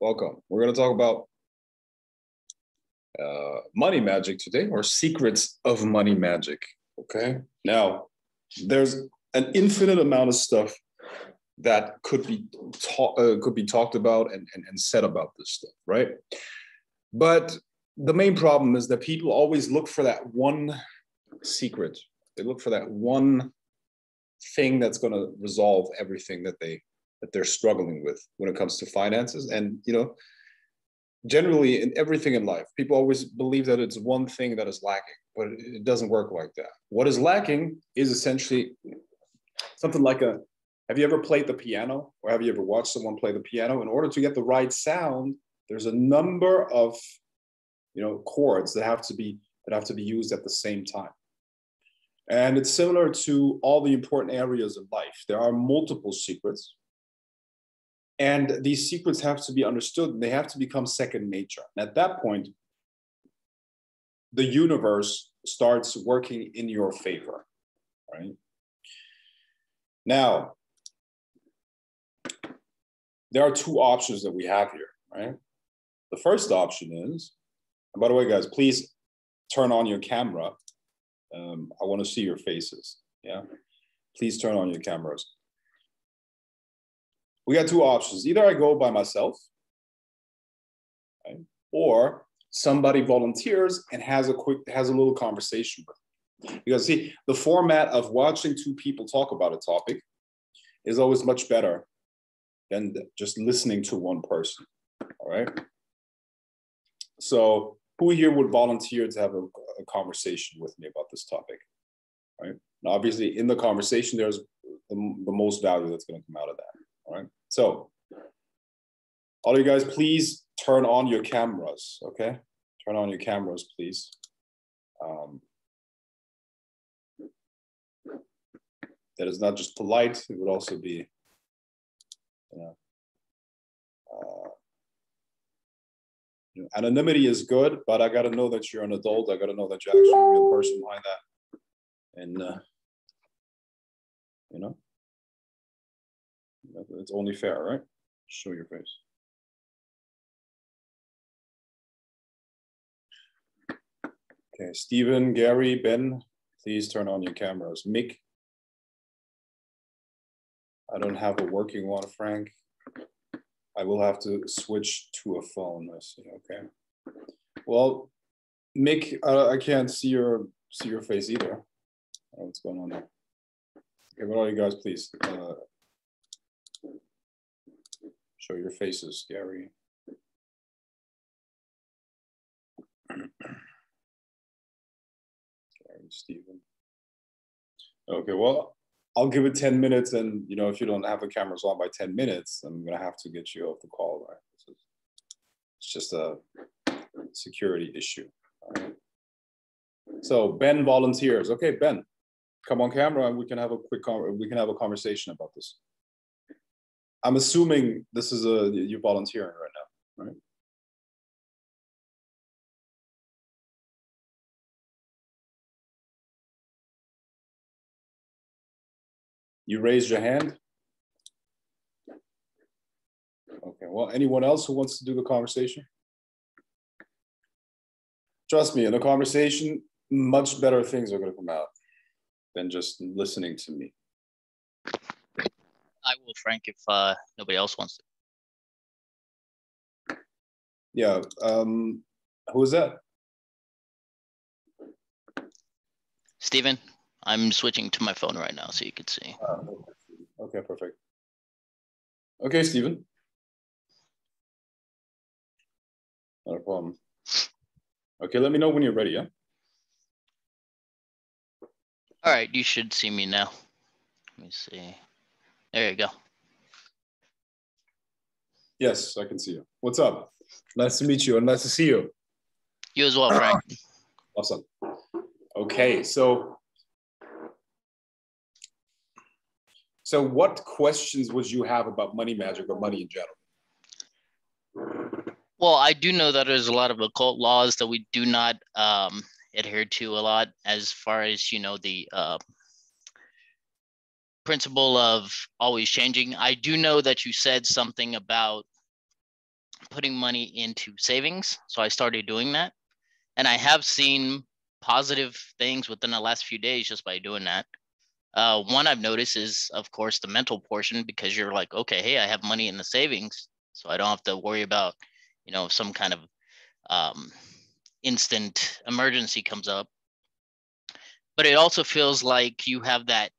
Welcome. We're going to talk about money magic today, or secrets of money magic. Okay. Now, there's an infinite amount of stuff that could be talked about and said about this stuff, right? But the main problem is that people always look for that one secret. They look for that one thing that's going to resolve everything that they're struggling with when it comes to finances. And generally in everything in life, people always believe that it's one thing that is lacking, but it doesn't work like that. What is lacking is essentially something like have you ever played the piano, or have you ever watched someone play the piano? In order to get the right sound, there's a number of chords that have to be used at the same time. And it's similar to all the important areas of life. There are multiple secrets. And these secrets have to be understood, and they have to become second nature. And at that point, the universe starts working in your favor, right? Now, there are two options that we have here, right? The first option is, and by the way, guys, please turn on your camera. I want to see your faces, yeah? Please turn on your cameras. We got two options. Either I go by myself, right? Or somebody volunteers and has a little conversation with me. Because see, the format of watching two people talk about a topic is always much better than just listening to one person, all right? So who here would volunteer to have a conversation with me about this topic, right? Now, obviously, in the conversation, there's the most value that's going to come out of that. All right. So all of you guys, please turn on your cameras. Okay. Turn on your cameras, please. That is not just polite. It would also be, anonymity is good, but I got to know that you're an adult. I got to know that you're actually a real person behind that. And, it's only fair, right? Show your face. Okay, Stephen, Gary, Ben, please turn on your cameras. Mick, I don't have a working one, Frank. I will have to switch to a phone. I see. Okay. Well, Mick, I can't see your face either. I don't know what's going on there. Okay, but all you guys, please. Show your faces, Gary. Gary, Stephen. Okay, well, I'll give it 10 minutes, and if you don't have the cameras on by 10 minutes, I'm gonna have to get you off the call, right? It's just a security issue. All right. So Ben volunteers. Okay, Ben, come on camera, and we can have a conversation about this. I'm assuming this is you're volunteering right now, right? You raised your hand? Okay, well, anyone else who wants to do the conversation? Trust me, in a conversation, much better things are going to come out than just listening to me. I will, Frank, if nobody else wants to. Yeah, who is that? Stephen, I'm switching to my phone right now so you can see. Okay, perfect. Okay, Stephen. Not a problem. Okay, let me know when you're ready, yeah? All right, you should see me now. Let me see. There you go. Yes, I can see you. What's up? Nice to meet you and nice to see you. You as well, Frank. Awesome. Okay, so what questions would you have about money magic or money in general? Well, I do know that there's a lot of occult laws that we do not adhere to a lot, as far as, the principle of always changing. I do know that you said something about putting money into savings. So I started doing that. And I have seen positive things within the last few days just by doing that. One I've noticed is, of course, the mental portion, because you're like, okay, hey, I have money in the savings, so I don't have to worry about, some kind of instant emergency comes up. But it also feels like you have that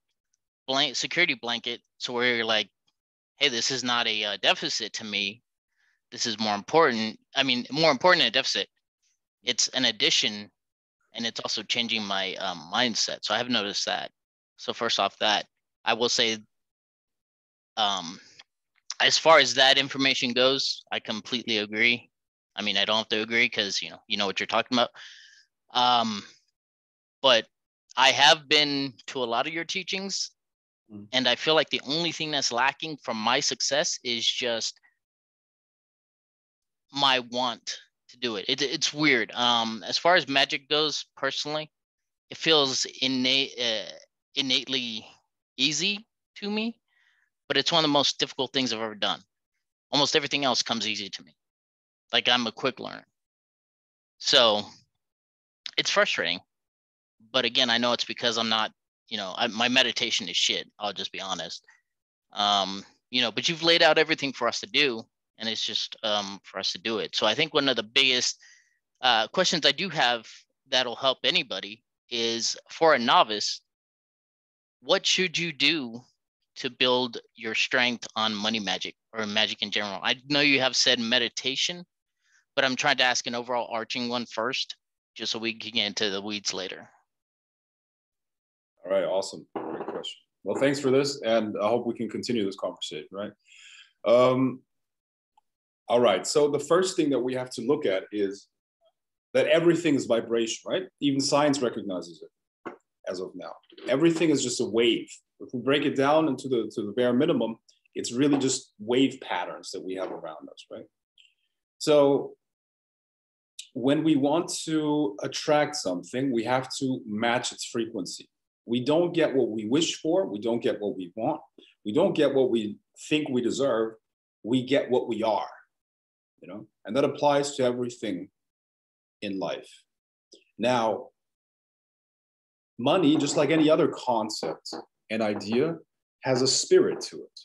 security blanket, so where you're like, hey, this is not a deficit to me. This is more important. I mean, more important than a deficit. It's an addition, and it's also changing my mindset. So I have noticed that. So first off, that I will say, as far as that information goes, I completely agree. I mean, I don't have to agree because you know what you're talking about. But I have been to a lot of your teachings, and I feel like the only thing that's lacking from my success is just my want to do it. It's weird. As far as Magick goes, personally, it feels innately easy to me, but it's one of the most difficult things I've ever done. Almost everything else comes easy to me. Like, I'm a quick learner. So it's frustrating. But again, I know it's because I'm not, my meditation is shit. I'll just be honest. But you've laid out everything for us to do, and it's just for us to do it. So I think one of the biggest questions I do have that'll help anybody is, for a novice, what should you do to build your strength on money magic or magic in general? I know you have said meditation, but I'm trying to ask an overall arching one first, just so we can get into the weeds later. All right, awesome. Great question. Well, thanks for this, and I hope we can continue this conversation, right? All right, so the first thing that we have to look at is that everything is vibration, right? Even science recognizes it as of now. Everything is just a wave. If we break it down into the bare minimum, it's really just wave patterns that we have around us, right? So when we want to attract something, we have to match its frequency. We don't get what we wish for. We don't get what we want. We don't get what we think we deserve. We get what we are, and that applies to everything in life. Now, money, just like any other concept and idea, has a spirit to it,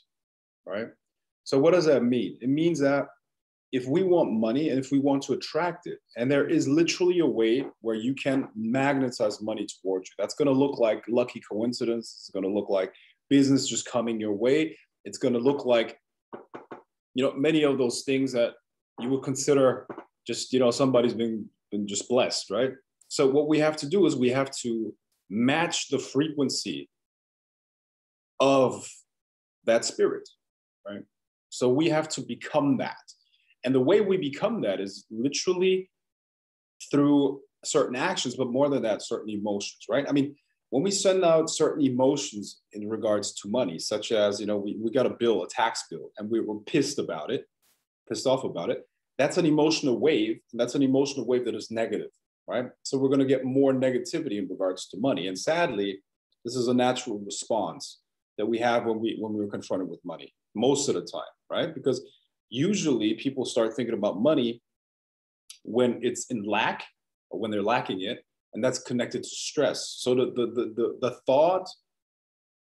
right? So what does that mean? It means that if we want money and if we want to attract it, and there is literally a way where you can magnetize money towards you, that's going to look like lucky coincidence. It's going to look like business just coming your way. It's going to look like, many of those things that you would consider just, somebody's been just blessed, right? So what we have to do is we have to match the frequency of that spirit, right? So we have to become that. And the way we become that is literally through certain actions, but more than that, certain emotions, right? I mean, when we send out certain emotions in regards to money, such as, we got a bill, a tax bill, and we were pissed off about it, that's an emotional wave. And that's an emotional wave that is negative, right? So we're going to get more negativity in regards to money. And sadly, this is a natural response that we have when we're confronted with money most of the time, right? Because usually people start thinking about money when it's in lack or when they're lacking it, and that's connected to stress. So the thought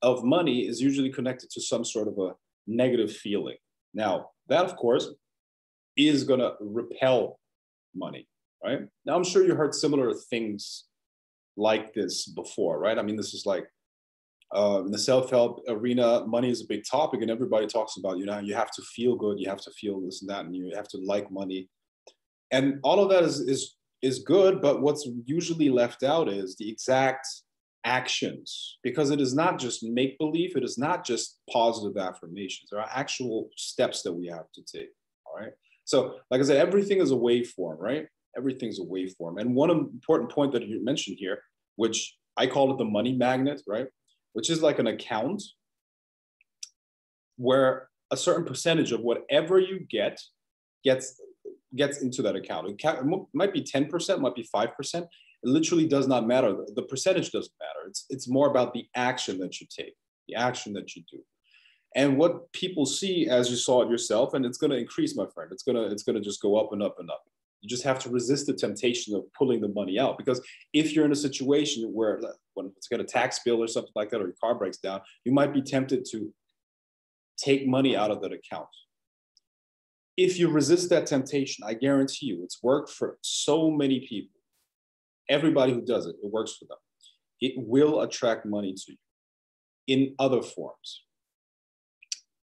of money is usually connected to some sort of a negative feeling. Now, that, of course, is going to repel money, right? Now, I'm sure you heard similar things like this before, right? I mean, this is like in the self-help arena, money is a big topic, and everybody talks about, you have to feel good, you have to feel this and that, and you have to like money. And all of that is good, but what's usually left out is the exact actions, because it is not just make-believe, it is not just positive affirmations. There are actual steps that we have to take, all right? So, like I said, everything is a waveform, right? Everything's a waveform. And one important point that you mentioned here, which I call it the money magnet, right? Which is like an account where a certain percentage of whatever you get gets into that account. It might be 10%, might be 5%. It literally does not matter. The percentage doesn't matter. It's more about the action that you take, the action that you do. And what people see, as you saw it yourself, and it's going to increase, my friend. It's gonna just go up and up and up. You just have to resist the temptation of pulling the money out, because if you're in a situation where, when it's got a tax bill or something like that, or your car breaks down, you might be tempted to take money out of that account. If you resist that temptation, I guarantee you, it's worked for so many people. Everybody who does it, it works for them. It will attract money to you in other forms.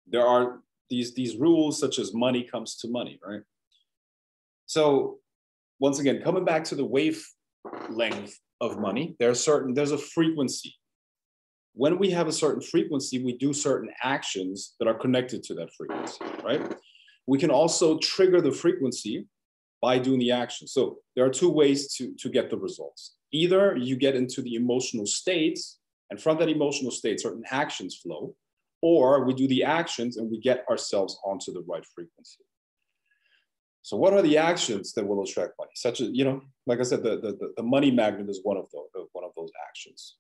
There are these rules, such as money comes to money, right? So once again, coming back to the wavelength of money, there's a frequency. When we have a certain frequency, we do certain actions that are connected to that frequency, right? We can also trigger the frequency by doing the action. So there are two ways to get the results. Either you get into the emotional states, and from that emotional state, certain actions flow, or we do the actions and we get ourselves onto the right frequency. So what are the actions that will attract money? Such as, like I said, the money magnet is one of those actions.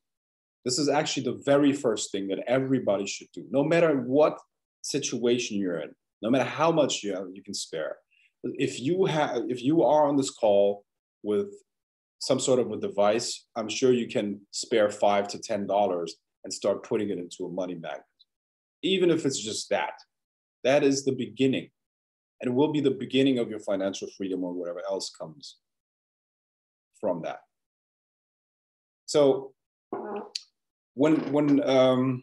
This is actually the very first thing that everybody should do, no matter what situation you're in, no matter how much you can spare. If you are on this call with some sort of a device, I'm sure you can spare $5 to $10 and start putting it into a money magnet. Even if it's just that, that is the beginning. And it will be the beginning of your financial freedom, or whatever else comes from that. So when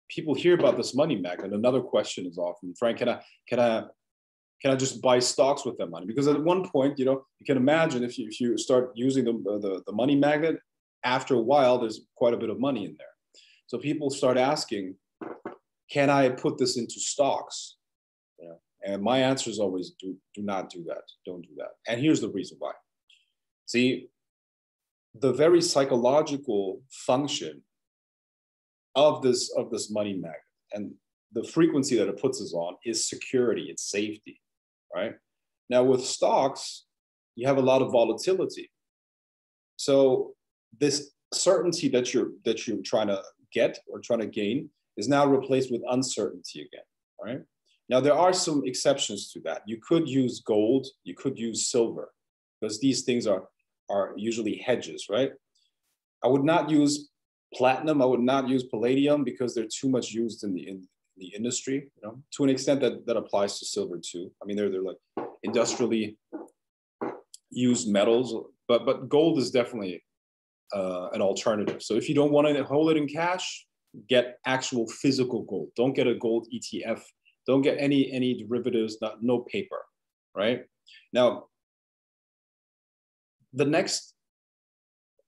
people hear about this money magnet, another question is often, Frank, can I just buy stocks with that money? Because at one point, you can imagine if you start using the money magnet, after a while, there's quite a bit of money in there. So people start asking, can I put this into stocks? And my answer is always, do not do that. Don't do that. And here's the reason why. See, the very psychological function of this money magnet and the frequency that it puts us on is security, it's safety, right? Now with stocks, you have a lot of volatility. So this certainty that you're trying to get or trying to gain is now replaced with uncertainty again, right? Now, there are some exceptions to that. You could use gold, you could use silver, because these things are usually hedges, right? I would not use platinum, I would not use palladium, because they're too much used in the industry, to an extent that applies to silver too. I mean, they're like industrially used metals, but gold is definitely an alternative. So if you don't want to hold it in cash, get actual physical gold. Don't get a gold ETF. Don't get any derivatives, no paper, right? Now, the next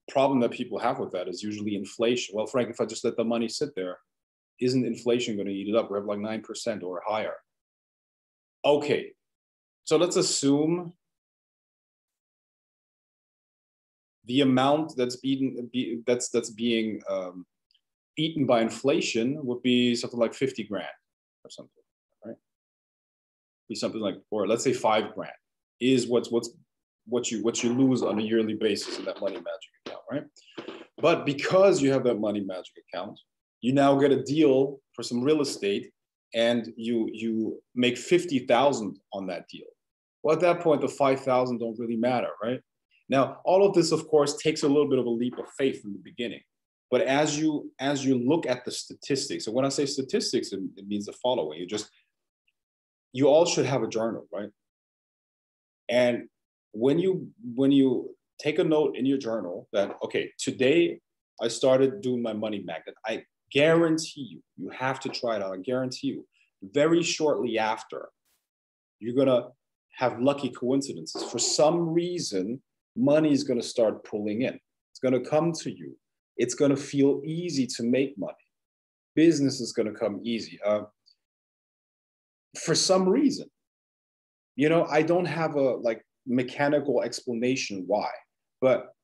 problem that people have with that is usually inflation. Well, Frank, if I just let the money sit there, isn't inflation going to eat it up? We have like 9% or higher. Okay, so let's assume the amount that's being eaten by inflation would be something like 50 grand or something. Be something like, or let's say 5 grand is what you lose on a yearly basis in that money magic account, right? But because you have that money magic account, you now get a deal for some real estate, and you make 50,000 on that deal. Well, at that point, the 5,000 don't really matter, right? Now, all of this, of course, takes a little bit of a leap of faith in the beginning. But as you look at the statistics, and when I say statistics, it means the following: you all should have a journal, right? And when you take a note in your journal that, okay, today I started doing my money magnet, I guarantee you have to try it out. I guarantee you, very shortly after, you're gonna have lucky coincidences. For some reason, money is gonna start pulling in. It's gonna come to you. It's gonna feel easy to make money. Business is gonna come easy. For some reason, I don't have a mechanical explanation why, but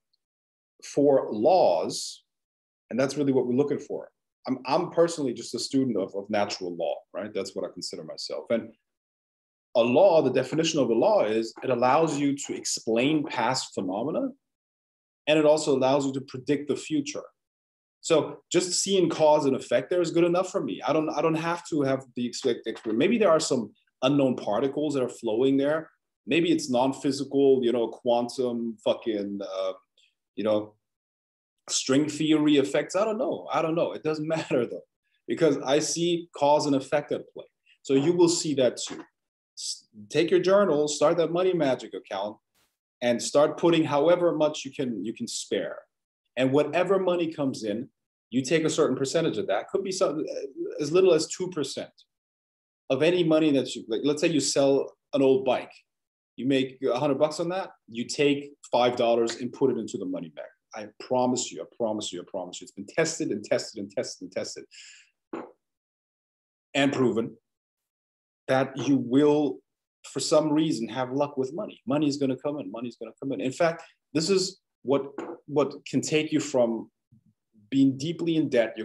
for laws, and that's really what we're looking for. I'm personally just a student of natural law, right? That's what I consider myself. And a law, the definition of a law is it allows you to explain past phenomena, and it also allows you to predict the future. So just seeing cause and effect there is good enough for me. I don't have to have the expert. Maybe there are some unknown particles that are flowing there. Maybe it's non-physical, quantum fucking, string theory effects. I don't know. It doesn't matter though, because I see cause and effect at play. So you will see that too. Take your journal, start that Money Magic account, and start putting however much you can spare. And whatever money comes in, you take a certain percentage of that. Could be something as little as 2% of any money that you, like, let's say you sell an old bike. You make $100 on that. You take $5 and put it into the money bag. I promise you. It's been tested and tested and tested and tested and proven that you will, for some reason, have luck with money. Money is going to come in. In fact, this is what can take you from being deeply in debt,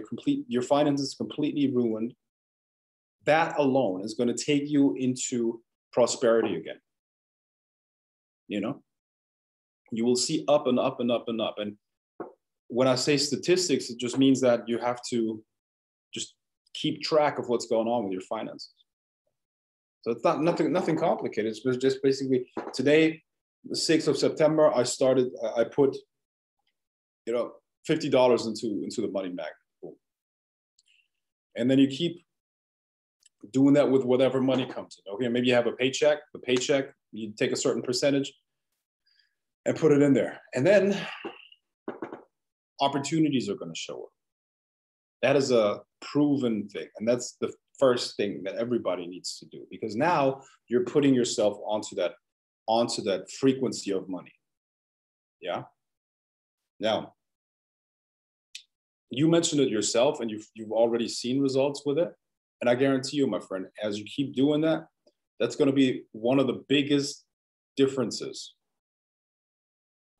your finances completely ruined. That alone is going to take you into prosperity again. You will see up and up and up and up. And when I say statistics, it just means that you have to just keep track of what's going on with your finances. So it's nothing complicated. It's just basically today, the 6th of September, I put, $50 into the money bag. And then you keep doing that with whatever money comes in. Okay, maybe you have a paycheck. The paycheck, you take a certain percentage and put it in there. And then opportunities are going to show up. That is a proven thing. And that's the first thing that everybody needs to do, because now you're putting yourself onto that frequency of money. Yeah. Now, you mentioned it yourself, and you've already seen results with it. And I guarantee you, my friend, as you keep doing that, that's going to be one of the biggest differences.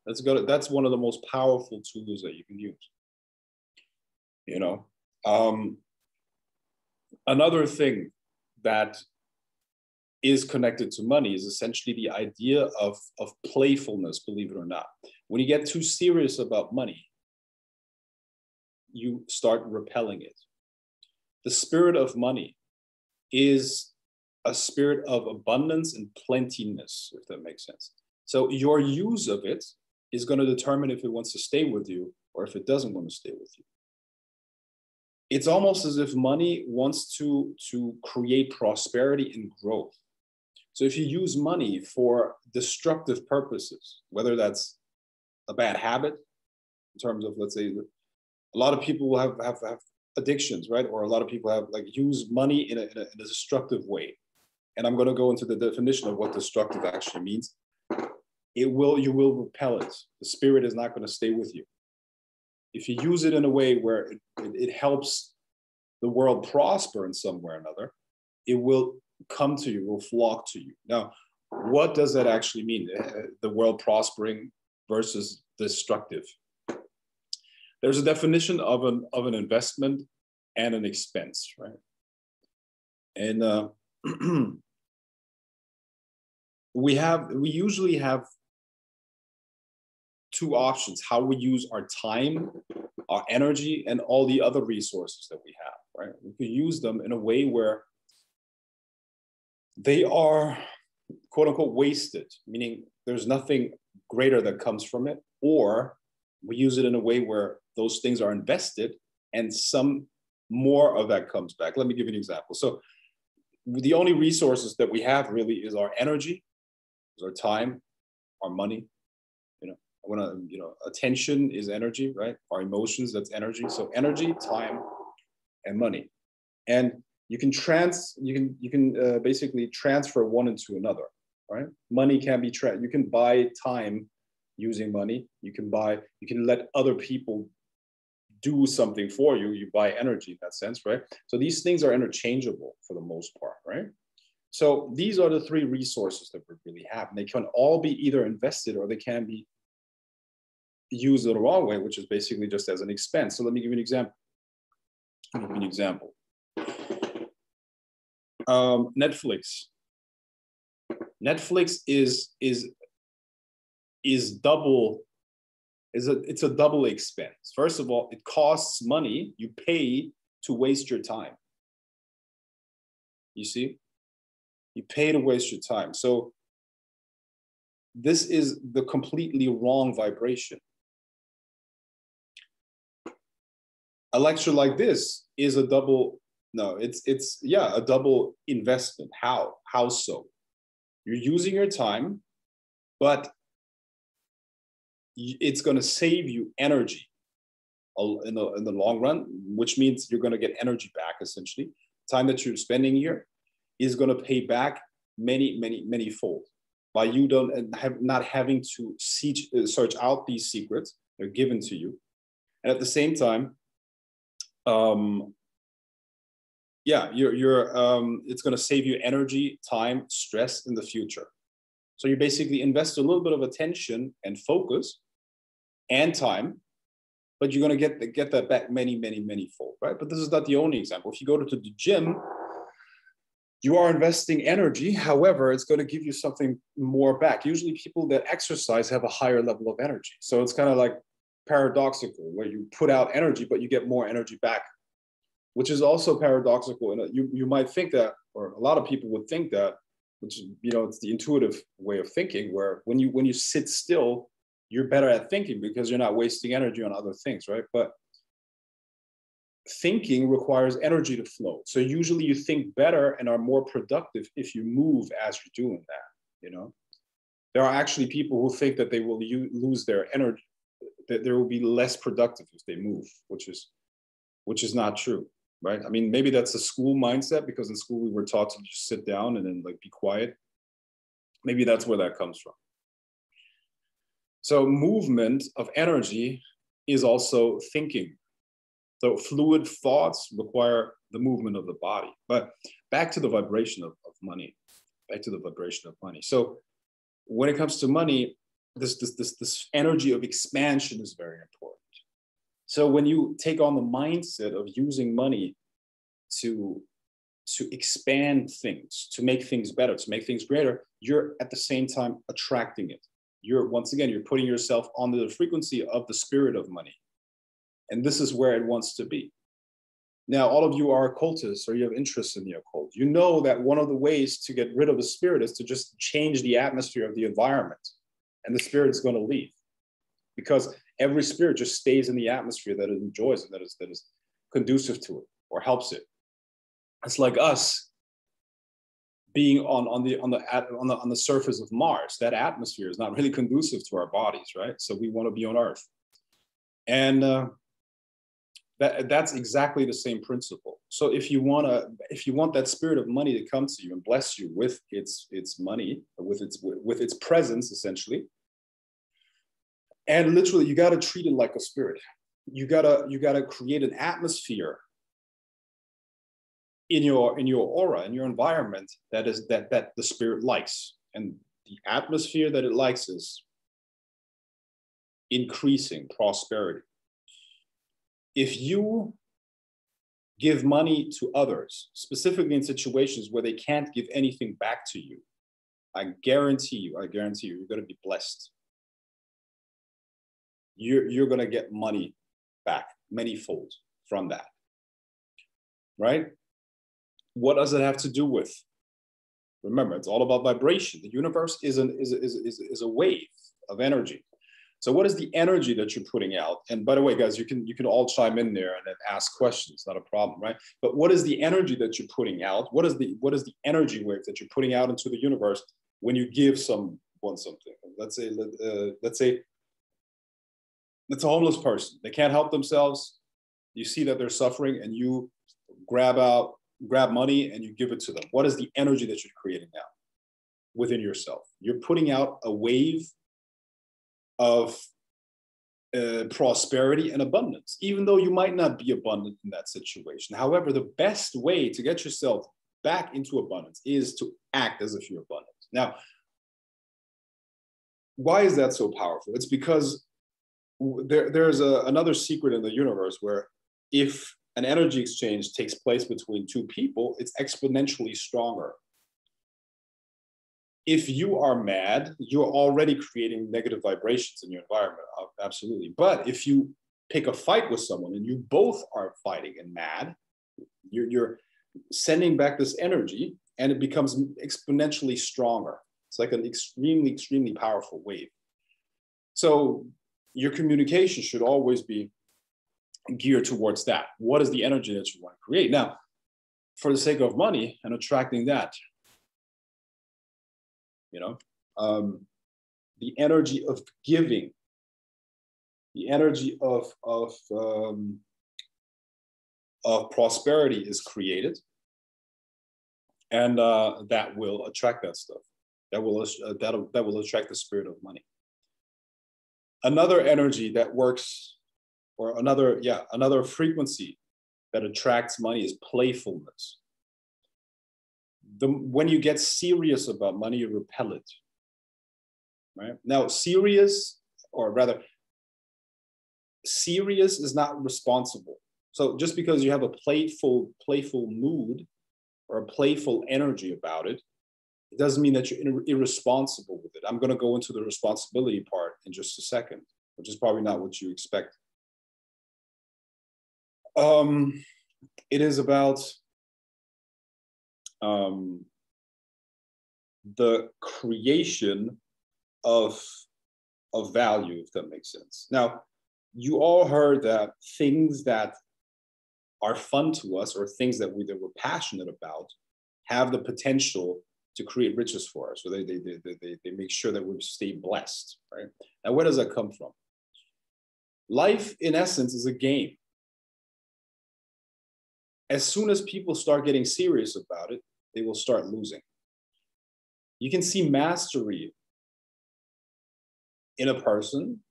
That's one of the most powerful tools that you can use. Another thing that is connected to money is essentially the idea of playfulness, believe it or not. When you get too serious about money, you start repelling it. The spirit of money is a spirit of abundance and plentiness, if that makes sense. So your use of it is going to determine if it wants to stay with you or if it doesn't want to stay with you. It's almost as if money wants to create prosperity and growth. So if you use money for destructive purposes, whether that's a bad habit, in terms of, let's say, a lot of people will have addictions, right? Or a lot of people have use money in a destructive way. And I'm going to go into the definition of what destructive actually means. You will repel it. The spirit is not going to stay with you. If you use it in a way where it helps the world prosper in some way or another, it will come to you, will flock to you. Now, what does that actually mean? The world prospering versus destructive. There's a definition of an investment and an expense, right? And we usually have two options: how we use our time, our energy, and all the other resources that we have, right? We can use them in a way where they are, quote unquote, wasted, meaning there's nothing greater that comes from it, or we use it in a way where those things are invested and some more of that comes back. Let me give you an example. So the only resources that we have really is our energy, is our time, our money. Attention is energy, right? Our emotions, that's energy. So energy, time, and money. And you can basically transfer one into another, right? Money can be you can buy time using money. You can let other people do something for you. You buy energy in that sense, right? So these things are interchangeable for the most part, right? So these are the three resources that we really have. And they can all be either invested or they can be used the wrong way, which is basically just as an expense. So let me give you an example. Netflix. Netflix is double It's a double expense. First of all, it costs money. You pay to waste your time. You see? You pay to waste your time. So this is the completely wrong vibration. A lecture like this is a double, no, it's a double investment. How so? You're using your time, but it's going to save you energy in the long run, which means you're going to get energy back, essentially. Time that you're spending here is going to pay back many fold by you not having to search out these secrets. They're given to you. And at the same time, it's going to save you energy, time, stress in the future. So you basically invest a little bit of attention and focus and time, but you're going to get that back many fold, right? But this is not the only example. If you go to the gym, you are investing energy. However, it's going to give you something more back. Usually people that exercise have a higher level of energy. So it's kind of like paradoxical, where you put out energy, but you get more energy back, which is also paradoxical. And you might think that, or a lot of people would think that, which, you know, it's the intuitive way of thinking, where when you sit still, you're better at thinking because you're not wasting energy on other things, right? But thinking requires energy to flow. So usually you think better and are more productive if you move as you're doing that, you know? There are actually people who think that they will lose their energy, that there will be less productive if they move, which is not true, right? I mean, maybe that's a school mindset, because in school we were taught to just sit down and then like be quiet. Maybe that's where that comes from. So movement of energy is also thinking. So fluid thoughts require the movement of the body. But back to the vibration of money, back to the vibration of money. So when it comes to money, this energy of expansion is very important. So when you take on the mindset of using money to expand things, to make things better, to make things greater, you're at the same time attracting it. You're putting yourself on the frequency of the spirit of money. And this is where it wants to be. Now, all of you are occultists, or you have interest in the occult. You know that one of the ways to get rid of the spirit is to just change the atmosphere of the environment, and the spirit is going to leave, because every spirit just stays in the atmosphere that it enjoys and that is conducive to it or helps it. It's like us being on the surface of Mars. That atmosphere is not really conducive to our bodies, right? So we want to be on Earth, and that's exactly the same principle. So if you want that spirit of money to come to you and bless you with its money, with its presence, essentially, and literally, you got to treat it like a spirit. You gotta create an atmosphere in your aura, in your environment, that the spirit likes. And the atmosphere that it likes is increasing prosperity. If you give money to others, specifically in situations where they can't give anything back to you, I guarantee you, you're going to be blessed. You're going to get money back manyfold from that, right? What does it have to do with? Remember, it's all about vibration. The universe is a wave of energy. So what is the energy that you're putting out? And by the way, guys, you can all chime in there and then ask questions, not a problem, right? But what is the energy that you're putting out? What is the energy wave that you're putting out into the universe when you give someone something? Let's say it's a homeless person. They can't help themselves. You see that they're suffering, and you grab money and you give it to them. What is the energy that you're creating now within yourself? You're putting out a wave of prosperity and abundance, even though you might not be abundant in that situation. However, the best way to get yourself back into abundance is to act as if you're abundant. Now, why is that so powerful? It's because there's another secret in the universe where if an energy exchange takes place between two people, it's exponentially stronger. if you are mad, you're already creating negative vibrations in your environment. Absolutely. But if you pick a fight with someone and you both are fighting and mad, you're sending back this energy and it becomes exponentially stronger. It's like an extremely, extremely powerful wave. So your communication should always be geared towards that. What is the energy that you want to create? Now, for the sake of money and attracting that, the energy of giving, the energy of prosperity is created, and that will attract that stuff. That will attract the spirit of money. Another energy that works, or another frequency that attracts money is playfulness. When you get serious about money, you repel it. Right? Now, serious is not responsible. So just because you have a playful mood or a playful energy about it, it doesn't mean that you're irresponsible with it. I'm going to go into the responsibility part in just a second, which is probably not what you expect. It is about the creation of value, if that makes sense. Now, you all heard that things that are fun to us or things that we're passionate about have the potential to create riches for us. So they make sure that we stay blessed, right? Now, where does that come from? Life, in essence, is a game. As soon as people start getting serious about it, they will start losing. You can see mastery in a person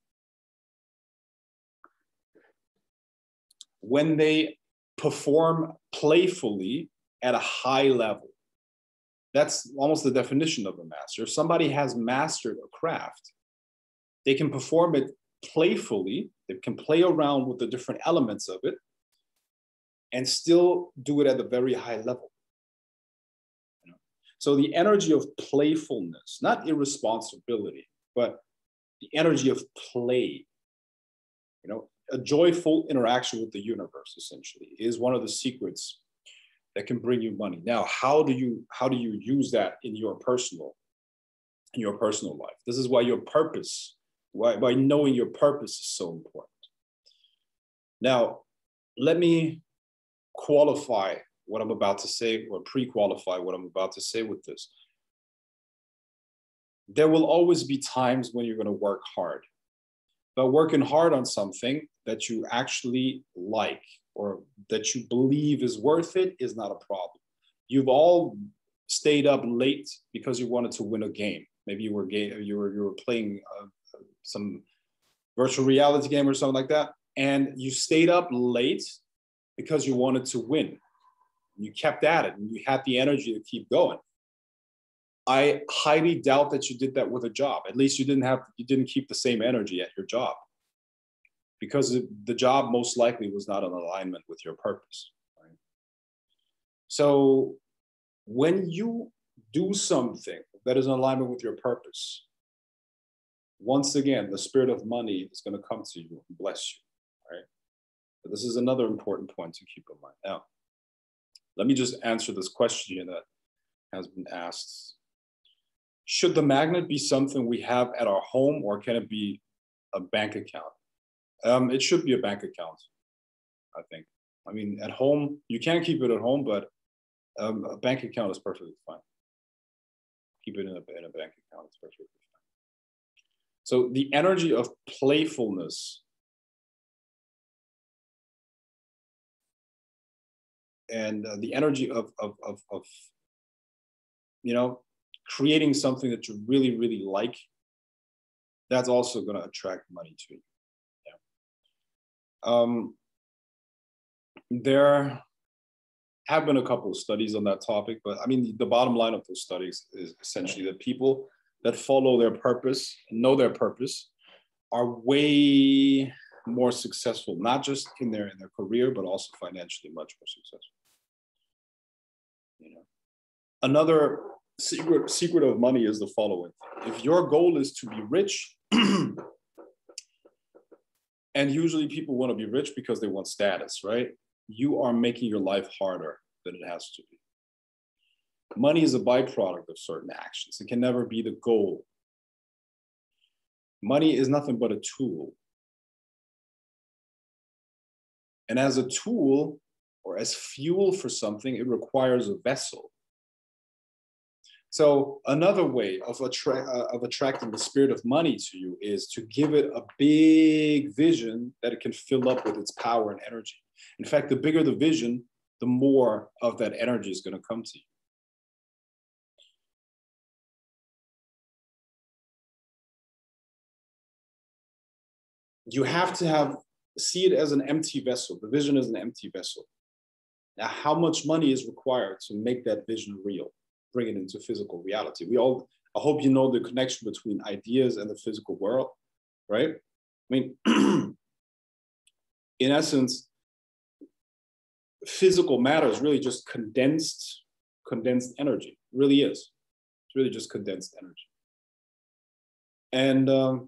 when they perform playfully at a high level. That's almost the definition of a master. If somebody has mastered a craft, they can perform it playfully. They can play around with the different elements of it and still do it at a very high level. So the energy of playfulness, not irresponsibility, but the energy of play, a joyful interaction with the universe, essentially, is one of the secrets that can bring you money. Now, how do you use that in your personal life? This is why your purpose, why knowing your purpose is so important. Now, let me qualify what I'm about to say, or pre-qualify what I'm about to say with this. There will always be times when you're going to work hard, but working hard on something that you actually like or that you believe is worth it is not a problem. You've all stayed up late because you wanted to win a game. Maybe you were playing some virtual reality game or something like that, and you stayed up late because you wanted to win. You kept at it and you had the energy to keep going. I highly doubt that you did that with a job. At least you didn't keep the same energy at your job, because the job most likely was not in alignment with your purpose. Right? So when you do something that is in alignment with your purpose, once again, the spirit of money is going to come to you and bless you. Right? But this is another important point to keep in mind. Now, let me just answer this question that has been asked. Should the magnet be something we have at our home, or can it be a bank account? It should be a bank account, I think. I mean, at home, you can keep it at home, but a bank account is perfectly fine. Keep it in a bank account, it's perfectly fine. So the energy of playfulness and the energy of creating something that you really, really like, that's also going to attract money to you. Yeah. There have been a couple of studies on that topic, but I mean, the bottom line of those studies is essentially that people that follow their purpose and know their purpose are way more successful, not just in their career, but also financially much more successful. Another Secret of money is the following. If your goal is to be rich, and usually people want to be rich because they want status, right? You are making your life harder than it has to be. Money is a byproduct of certain actions. It can never be the goal. Money is nothing but a tool. And as a tool or as fuel for something, it requires a vessel. So another way of attracting the spirit of money to you is to give it a big vision that it can fill up with its power and energy. In fact, the bigger the vision, the more of that energy is going to come to you. You have to see it as an empty vessel. The vision is an empty vessel. Now, how much money is required to make that vision real, bring it into physical reality? I hope you know the connection between ideas and the physical world, right? I mean, in essence, physical matter is really just condensed energy. It really is. It's really just condensed energy. And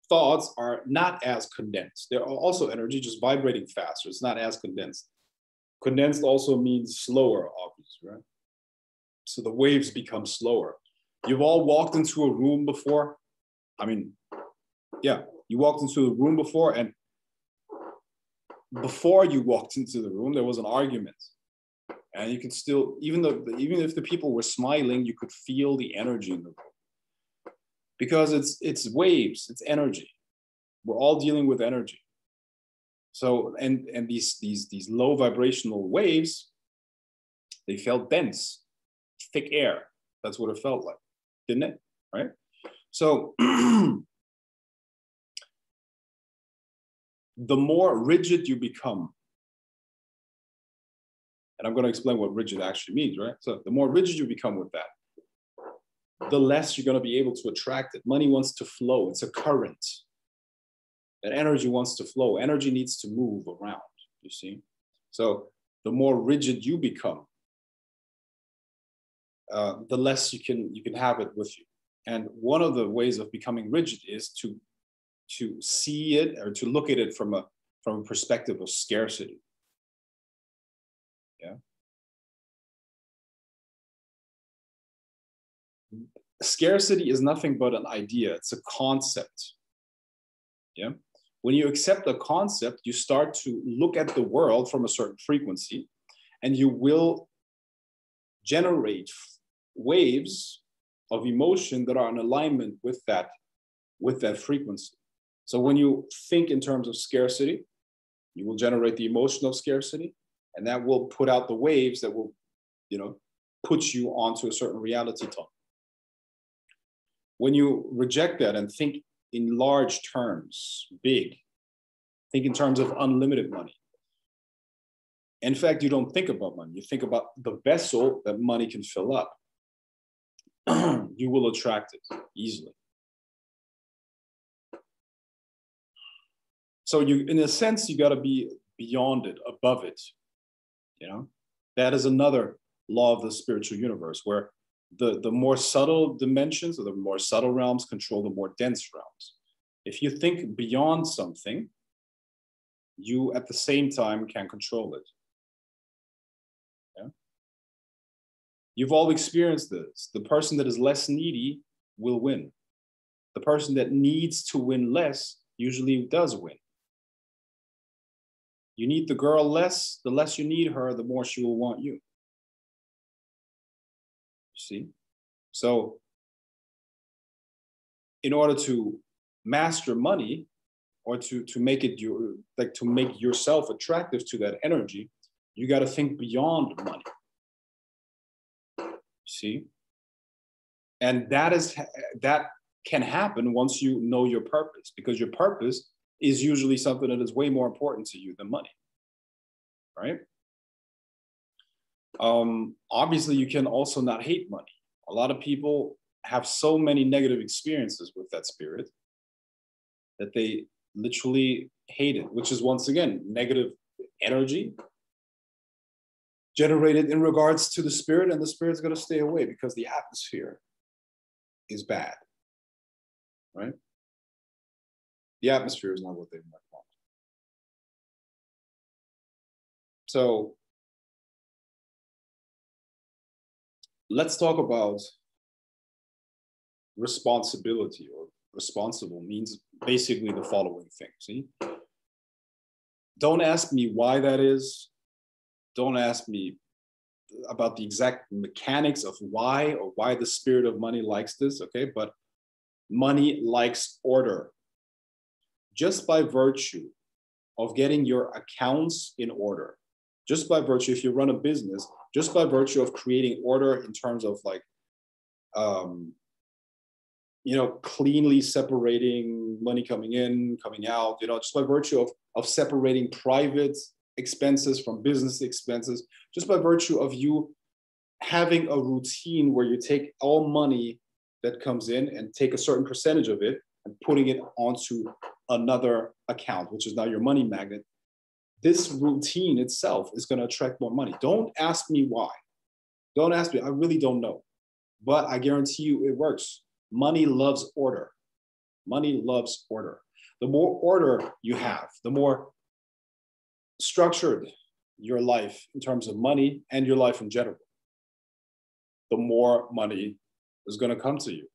thoughts are not as condensed. They're also energy, just vibrating faster. It's not as condensed. Condensed also means slower, obviously, right? So the waves become slower. You've all walked into a room before. I mean, yeah, you walked into a room before, and before you walked into the room, there was an argument. And you could still, even if the people were smiling, you could feel the energy in the room. Because it's waves, it's energy. We're all dealing with energy. So, and these low vibrational waves, they felt dense, thick air. That's what it felt like, didn't it? Right? So the more rigid you become, and I'm going to explain what rigid actually means, right? So the more rigid you become with that, the less you're going to be able to attract it. Money wants to flow. It's a current. That energy wants to flow. Energy needs to move around, you see? So the more rigid you become, the less you can have it with you. And one of the ways of becoming rigid is to see it or to look at it from a perspective of scarcity. Yeah. Scarcity is nothing but an idea. It's a concept. Yeah. When you accept a concept, you start to look at the world from a certain frequency, and you will generate waves of emotion that are in alignment with that frequency. So when you think in terms of scarcity, you will generate the emotion of scarcity, and that will put out the waves that will, put you onto a certain reality tone. When you reject that and think in large terms, big, think in terms of unlimited money. In fact, you don't think about money. You think about the vessel that money can fill up. You will attract it easily. So in a sense, you got to be beyond it, above it. That is another law of the spiritual universe, where the more subtle dimensions or the more subtle realms control the more dense realms. If you think beyond something, you at the same time can control it. Yeah? You've all experienced this. The person that is less needy will win. The person that needs to win less usually does win. You need the girl less, the less you need her, the more she will want you. See? So in order to master money, or to make it to make yourself attractive to that energy, you got to think beyond money. See? And that can happen once you know your purpose, because your purpose is usually something that is way more important to you than money. Right? Obviously, you can also not hate money. A lot of people have so many negative experiences with that spirit that they literally hate it, which is once again negative energy. generated in regards to the spirit, and the spirit's going to stay away because the atmosphere is bad, right? The atmosphere is not what they might want. So let's talk about responsibility, or responsible means basically the following thing. See, don't ask me why that is. Don't ask me about the exact mechanics of why, or why the spirit of money likes this, okay? But money likes order. Just by virtue of getting your accounts in order, just by virtue, if you run a business, just by virtue of creating order in terms of like, cleanly separating money coming in, coming out, just by virtue of separating private expenses from business expenses, just by virtue of you having a routine where you take all money that comes in and take a certain percentage of it and putting it onto another account, which is now your money magnet. This routine itself is going to attract more money. Don't ask me why. Don't ask me. I really don't know. But I guarantee you it works. Money loves order. Money loves order. The more order you have, the more structured your life in terms of money and your life in general, the more money is going to come to you.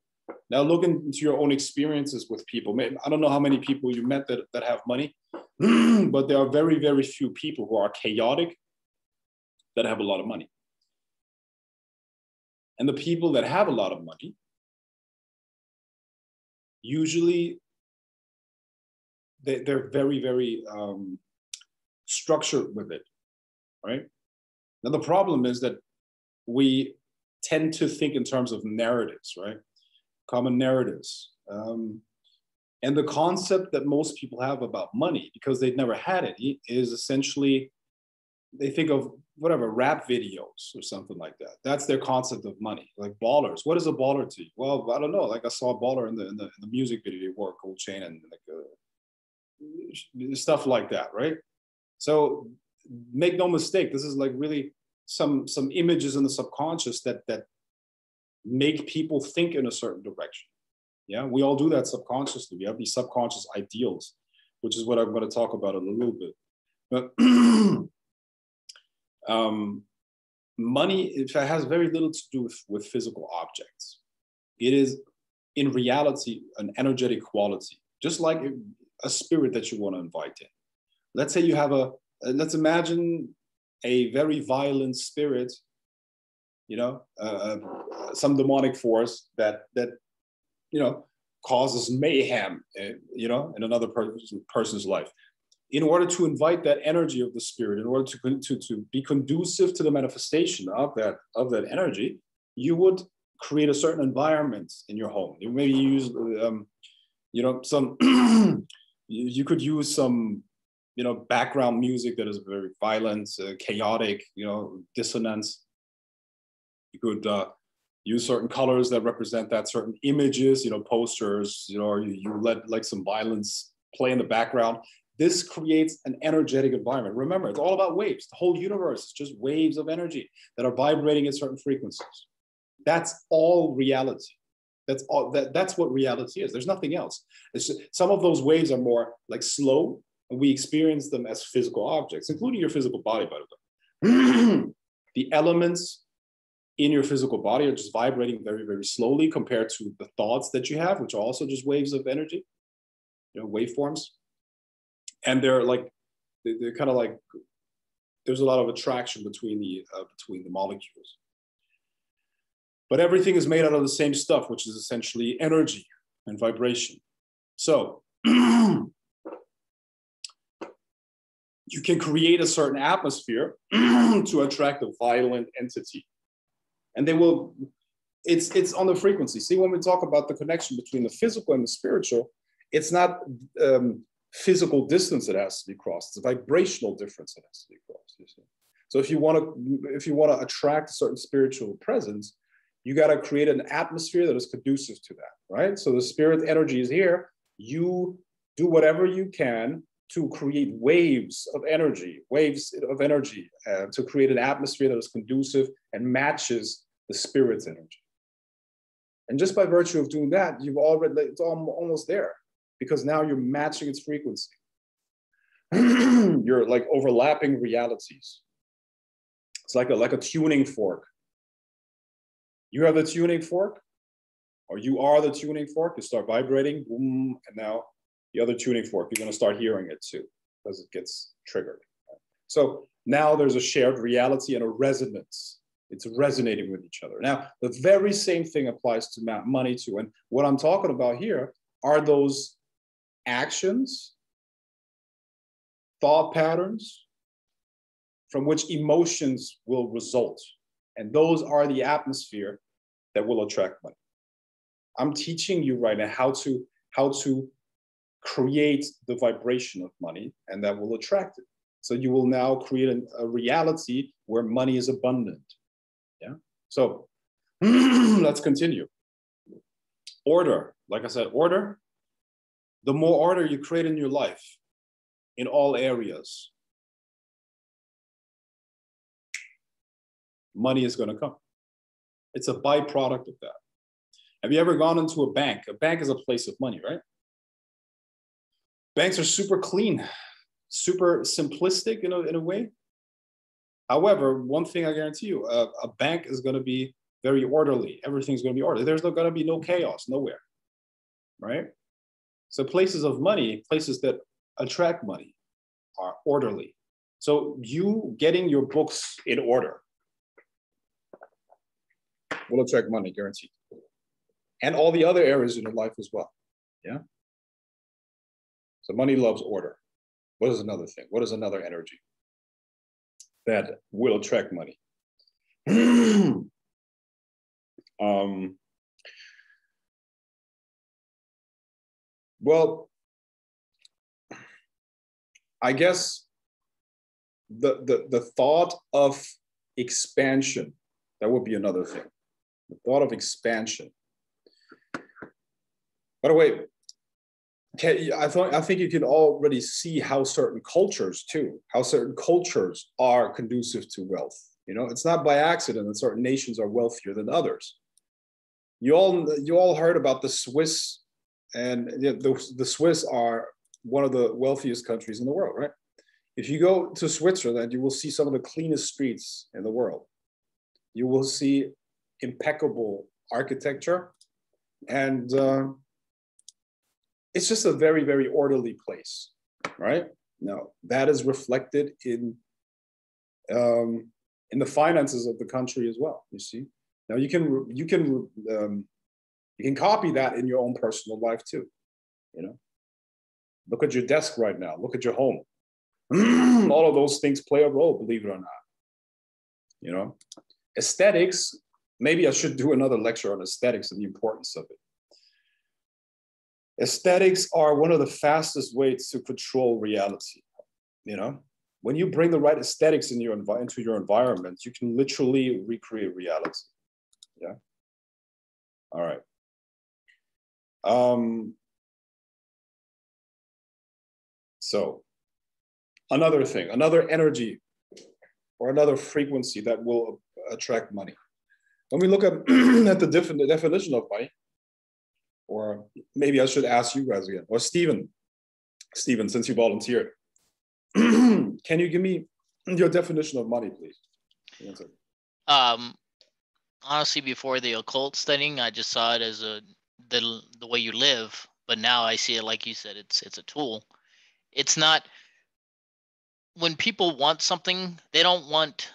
Now look into your own experiences with people. I don't know how many people you met that have money, but there are very, very few people who are chaotic that have a lot of money. And the people that have a lot of money, usually they're very, very structured with it, right? Now the problem is that we tend to think in terms of narratives, right? Common narratives. And the concept that most people have about money, because they've never had any, is essentially they think of whatever, rap videos or something like that. That's their concept of money. Like ballers. What is a baller to you? Well, I don't know. Like I saw a baller in the music video. He wore a gold chain and like stuff like that, right? So make no mistake. This is like really some images in the subconscious that make people think in a certain direction. Yeah, we all do that subconsciously. We have these subconscious ideals, which is what I'm going to talk about in a little bit. But money, it has very little to do with physical objects. It is, in reality, an energetic quality, just like a spirit that you want to invite in. Let's say you have let's imagine a very violent spirit, some demonic force that causes mayhem, in another person's life. In order to invite that energy of the spirit, in order to be conducive to the manifestation of that energy, you would create a certain environment in your home. You maybe use, some, you could use some, background music that is very violent, chaotic, dissonance. You could use certain colors that represent that, certain images, posters, or you let like some violence play in the background. This creates an energetic environment. Remember, it's all about waves. The whole universe is just waves of energy that are vibrating at certain frequencies. That's all reality. That's all. That's what reality is. There's nothing else. It's just, some of those waves are more like slow, and we experience them as physical objects, including your physical body, by the way. The elements in your physical body are just vibrating very, very slowly compared to the thoughts that you have, which are also just waves of energy, waveforms. And they're kind of like, there's a lot of attraction between the molecules. But everything is made out of the same stuff, which is essentially energy and vibration. So you can create a certain atmosphere to attract a violent entity. And they will, it's on the frequency. See, when we talk about the connection between the physical and the spiritual, it's not physical distance that has to be crossed. It's a vibrational difference that has to be crossed. You see? So if you want to attract a certain spiritual presence, you got to create an atmosphere that is conducive to that, right? So the spirit energy is here. You do whatever you can to create waves of energy, to create an atmosphere that is conducive and matches the spirit's energy. And just by virtue of doing that, it's almost there, because now you're matching its frequency. You're like overlapping realities. It's like a tuning fork. You have the tuning fork, or you are the tuning fork. You start vibrating, boom, and now the other tuning fork, you're going to start hearing it too, because it gets triggered. So now there's a shared reality and a resonance. It's resonating with each other. Now, the very same thing applies to money too. And what I'm talking about here are those actions, thought patterns from which emotions will result. And those are the atmosphere that will attract money. I'm teaching you right now how to create the vibration of money, and that will attract it. So you will now create a reality where money is abundant. Yeah. So let's continue. Order, like I said, order. The more order you create in your life, in all areas, money is going to come. It's a byproduct of that. Have you ever gone into a bank? A bank is a place of money, right? Banks are super clean, super simplistic in a way. However, one thing I guarantee you, a bank is going to be very orderly. Everything's going to be orderly. There's going to be no chaos, nowhere, right? So places of money, places that attract money, are orderly. So you getting your books in order will attract money, guaranteed. And all the other areas in your life as well, yeah? So money loves order. What is another thing? What is another energy that will attract money? Well, I guess the thought of expansion, that would be another thing. The thought of expansion. By the way, I think you can already see how certain cultures are conducive to wealth. You know, it's not by accident that certain nations are wealthier than others. You all heard about the Swiss, and the Swiss are one of the wealthiest countries in the world, right? If you go to Switzerland, you will see some of the cleanest streets in the world. You will see impeccable architecture, and it's just a very, very orderly place, right? Now, that is reflected in the finances of the country as well, you see. Now, you can copy that in your own personal life too, you know. Look at your desk right now. Look at your home. All of those things play a role, believe it or not. You know, aesthetics, maybe I should do another lecture on aesthetics and the importance of it. Aesthetics are one of the fastest ways to control reality. You know, when you bring the right aesthetics into your environment, you can literally recreate reality. Yeah. All right. So another thing, another energy or another frequency that will attract money. When we look at, at the definition of money, or maybe I should ask you guys again, or Stephen, since you volunteered, can you give me your definition of money, please? Honestly, before the occult studying, I just saw it as the way you live. But now I see it, like you said, it's a tool. It's not, when people want something, they don't want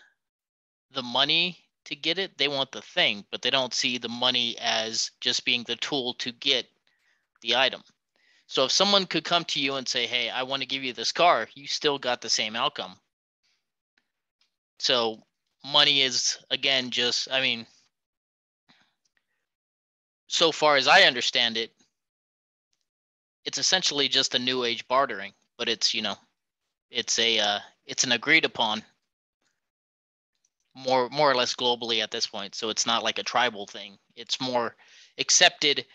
the money to get it. They want the thing, but they don't see the money as just being the tool to get the item. So if someone could come to you and say, hey, I want to give you this car, you still got the same outcome. So money is, again, just, I mean, so far as I understand it, it's essentially just a new age bartering, but it's, you know, it's an agreed upon more or less globally at this point. So it's not like a tribal thing. It's more accepted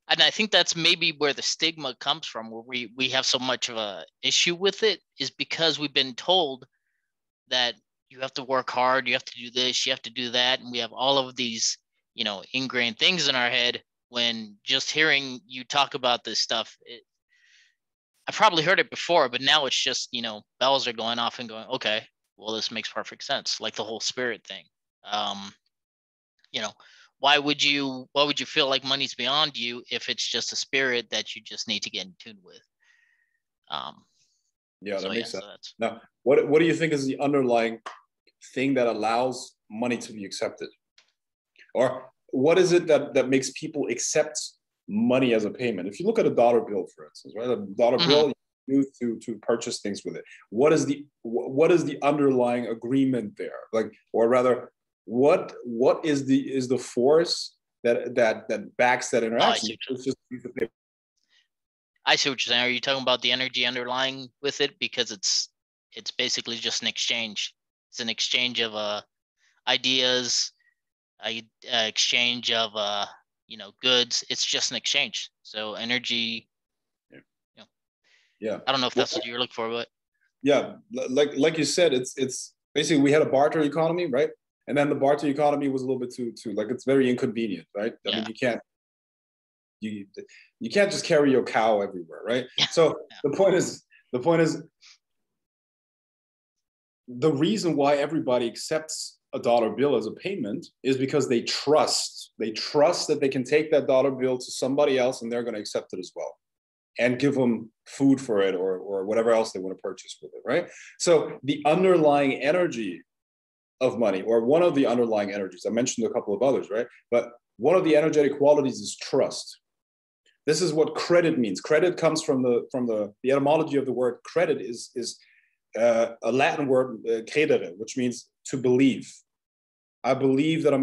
And I think that's maybe where the stigma comes from, where we have so much of a issue with it, is because we've been told that you have to work hard, you have to do this, you have to do that, and we have all of these, ingrained things in our head. When just hearing you talk about this stuff, I probably heard it before, but now it's just, bells are going off and going, okay, well, this makes perfect sense. Like the whole spirit thing. Um, you know, why would you feel like money's beyond you if it's just a spirit that you just need to get in tune with? Um, Yeah, that so yeah, makes so sense. that's Now, what do you think is the underlying thing that allows money to be accepted? Or what is it that makes people accept money as a payment? If you look at a dollar bill, for instance, right? A dollar Mhm. bill you use to purchase things with it. What is the underlying agreement there? Like, or rather, what is the force that backs that Oh, I interaction? see what It's just a piece of paper. I see what you're saying. Are you talking about the energy underlying with it? Because it's basically just an exchange. It's an exchange of ideas, exchange of goods. It's just an exchange. So energy. Yeah. You know, Yeah. I don't know if Well, that's what you're looking for, but yeah, like you said, it's basically we had a barter economy, right? And then the barter economy was a little bit too like it's very inconvenient, right? I mean, yeah, you you can't just carry your cow everywhere, right? yeah, So the point is the reason why everybody accepts a dollar bill as a payment is because they trust that they can take that dollar bill to somebody else and they're going to accept it as well and give them food for it or whatever else they want to purchase with it, right? So the underlying energy of money, or one of the underlying energies, I mentioned a couple of others, right? But one of the energetic qualities is trust. This is what credit means. Credit comes from the etymology of the word credit is a Latin word, credere, which means to believe. I believe that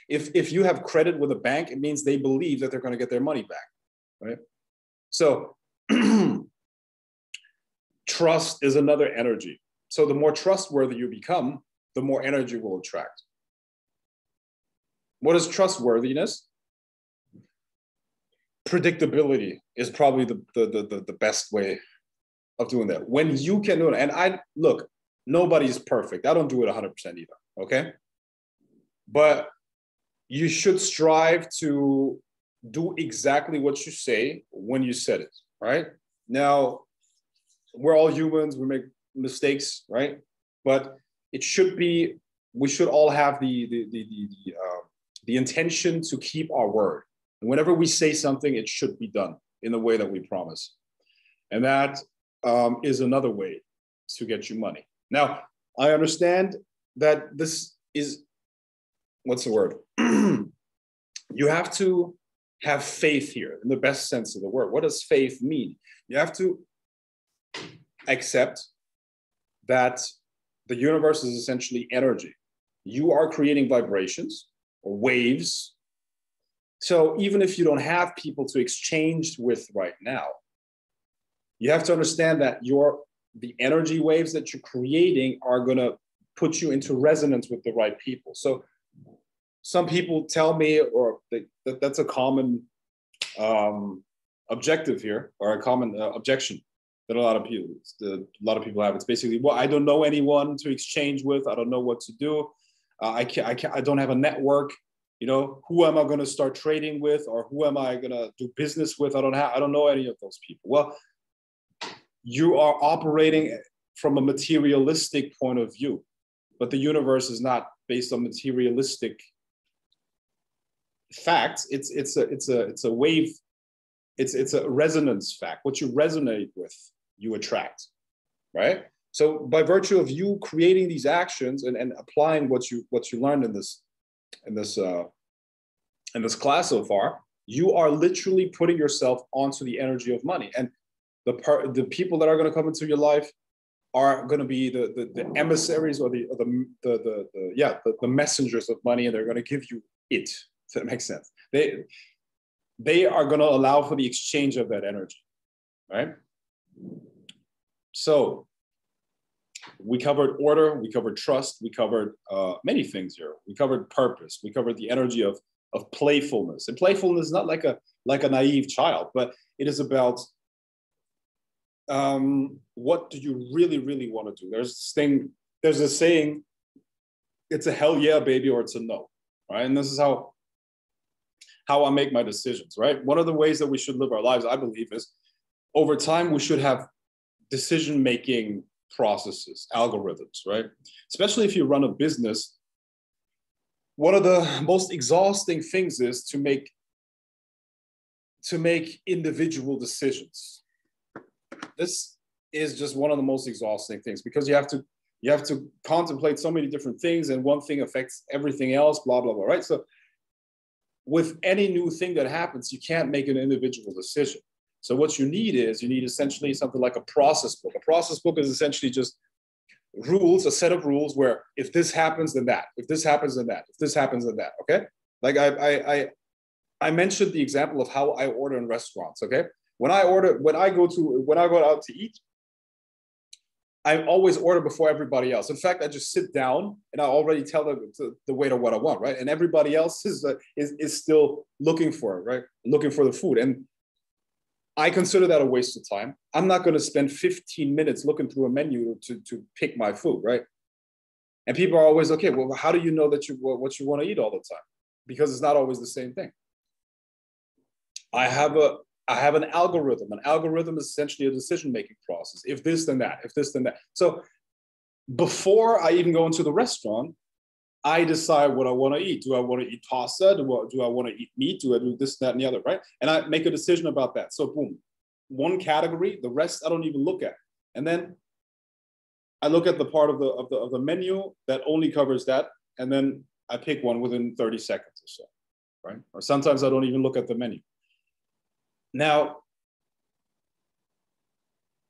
if you have credit with a bank, it means they believe that they're going to get their money back, right? So trust is another energy. So the more trustworthy you become, the more energy will attract. What is trustworthiness? Predictability is probably the best way of doing that. When you can do it, and I look, nobody's perfect. I don't do it 100% either. Okay. But you should strive to do exactly what you say when you said it, right? Now, we're all humans, we make mistakes, right? But it should be, we should all have the intention to keep our word. And whenever we say something, it should be done in the way that we promise. And that is another way to get you money. Now, I understand that this is, what's the word? You have to have faith here in the best sense of the word. What does faith mean? You have to accept that the universe is essentially energy. You are creating vibrations or waves. So even if you don't have people to exchange with right now, you have to understand that the energy waves that you're creating are going to put you into resonance with the right people. So some people tell me, or that's a common objective here, or a common objection that a lot of people have. It's basically, well, I don't know anyone to exchange with. I don't know what to do. I don't have a network. Who am I going to start trading with, or who am I going to do business with? I don't know any of those people. Well, you are operating from a materialistic point of view, but the universe is not based on materialistic facts. It's a wave. It's a resonance fact. What you resonate with, you attract, right? So by virtue of you creating these actions and applying what you learned in this class so far, you are literally putting yourself onto the energy of money. And the people that are going to come into your life are going to be the emissaries or the messengers of money, and they're going to give you it. If that makes sense. They are going to allow for the exchange of that energy, right? So we covered order, we covered trust, we covered many things here. We covered purpose, we covered the energy of of playfulness. And playfulness is not like a naive child, but it is about what do you really, really want to do? There's a saying, it's a hell yeah, baby, or it's a no, right? And this is how I make my decisions, right? One of the ways that we should live our lives, I believe, is over time, we should have decision-making processes, algorithms, right? Especially if you run a business, one of the most exhausting things is to make individual decisions. This is just one of the most exhausting things because you have to contemplate so many different things, and one thing affects everything else, blah, blah, blah, right? So with any new thing that happens, you can't make an individual decision. So what you need essentially something like a process book. A process book is essentially just rules, a set of rules where if this happens, then that. If this happens, then that. If this happens, then that. Okay? Like I mentioned the example of how I order in restaurants. Okay? When I go out to eat, I always order before everybody else. In fact, I just sit down and I already tell the waiter what I want, right? And everybody else is still looking for it, right? Looking for the food. And I consider that a waste of time. I'm not going to spend 15 minutes looking through a menu to pick my food, right? And people are always, okay, well, how do you know that what you want to eat all the time? Because it's not always the same thing. I have an algorithm. An algorithm is essentially a decision-making process. If this, then that. If this, then that. So before I even go into the restaurant, I decide what I want to eat. Do I want to eat pasta? Do I want to eat meat? Do I do this, that, and the other, right? And I make a decision about that. So boom, one category, the rest I don't even look at. And then I look at the part of the menu that only covers that. And then I pick one within 30 seconds or so, right? Or sometimes I don't even look at the menu. Now,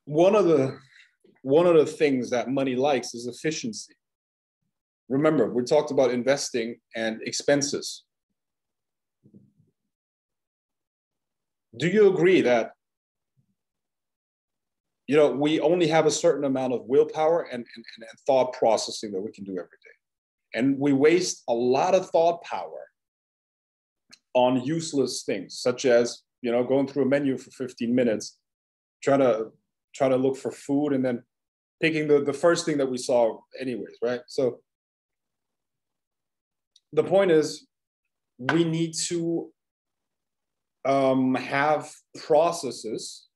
one of the things that money likes is efficiency. Remember, we talked about investing and expenses. Do you agree that we only have a certain amount of willpower and thought processing that we can do every day? And we waste a lot of thought power on useless things, such as going through a menu for 15 minutes, trying to look for food, and then picking the first thing that we saw anyways, right? So the point is, we need to have processes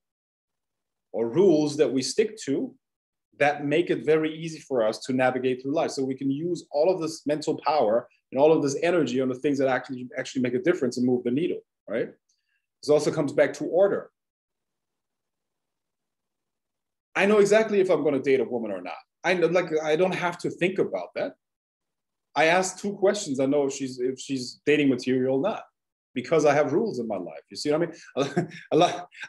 or rules that we stick to that make it very easy for us to navigate through life. So we can use all of this mental power and all of this energy on the things that actually make a difference and move the needle, right? This also comes back to order. I know exactly if I'm going to date a woman or not. I don't have to think about that. I ask 2 questions. I know if she's dating material or not, because I have rules in my life. You see what I mean?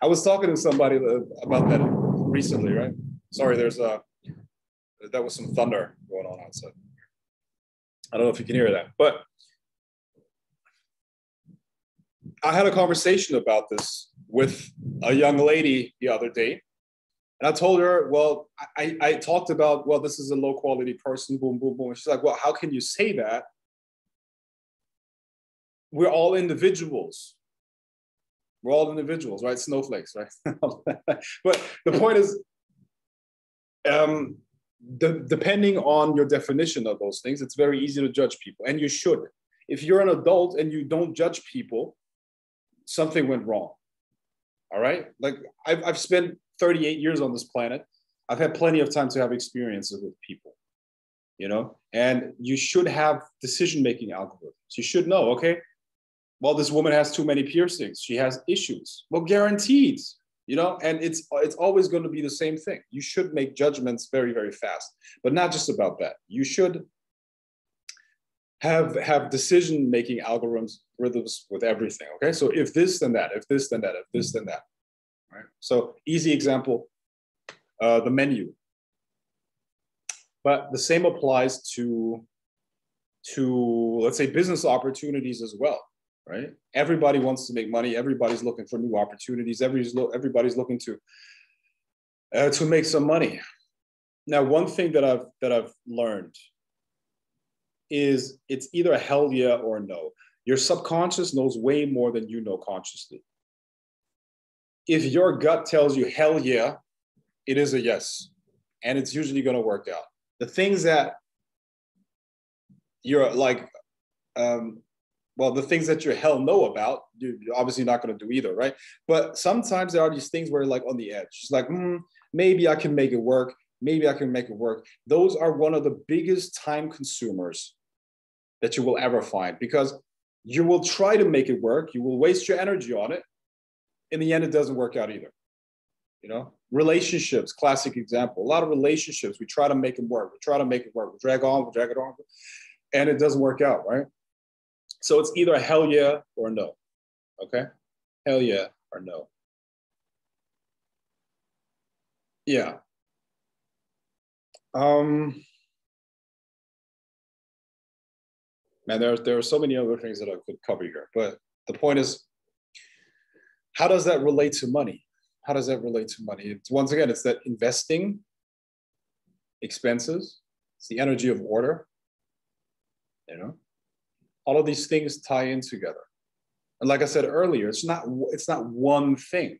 I was talking to somebody about that recently, right? Sorry, that was some thunder going on outside. I don't know if you can hear that, but I had a conversation about this with a young lady the other day. And I told her, well, I talked about, well, this is a low quality person, boom, boom, boom. And she's like, well, how can you say that? We're all individuals. We're all individuals, right? Snowflakes, right? But the point is, depending on your definition of those things, it's very easy to judge people. And you should. If you're an adult and you don't judge people, something went wrong. All right? Like I've spent 38 years on this planet. I've had plenty of time to have experiences with people, and you should have decision-making algorithms. You should know, okay, well, this woman has too many piercings. She has issues. Well, guaranteed, and it's always going to be the same thing. You should make judgments very, very fast, but not just about that. You should have decision-making algorithms with everything, okay? So if this, then that, if this, then that, if this, then that. Right? So easy example, the menu. But the same applies to let's say business opportunities as well, right? Everybody wants to make money. Everybody's looking for new opportunities. Everybody's looking to make some money. Now, one thing that I've learned is it's either a hell yeah or no. Your subconscious knows way more than you know consciously. If your gut tells you, hell yeah, it is a yes. And it's usually going to work out. The things that you're like, the things that you're hell no about, you're obviously not going to do either, right? But sometimes there are these things where you're like on the edge. It's like, maybe I can make it work. Maybe I can make it work. Those are one of the biggest time consumers that you will ever find, because you will try to make it work. You will waste your energy on it. In the end, it doesn't work out either. You know, relationships, classic example. A lot of relationships, we try to make it work. We try to make it work. We drag it on, and it doesn't work out, right? So it's either a hell yeah or no. Okay? Hell yeah or no. Yeah. Man, there are so many other things that I could cover here, but the point is, how does that relate to money? How does that relate to money? It's, once again, it's that investing, expenses, it's the energy of order, you know? All of these things tie in together. And like I said earlier, it's not one thing.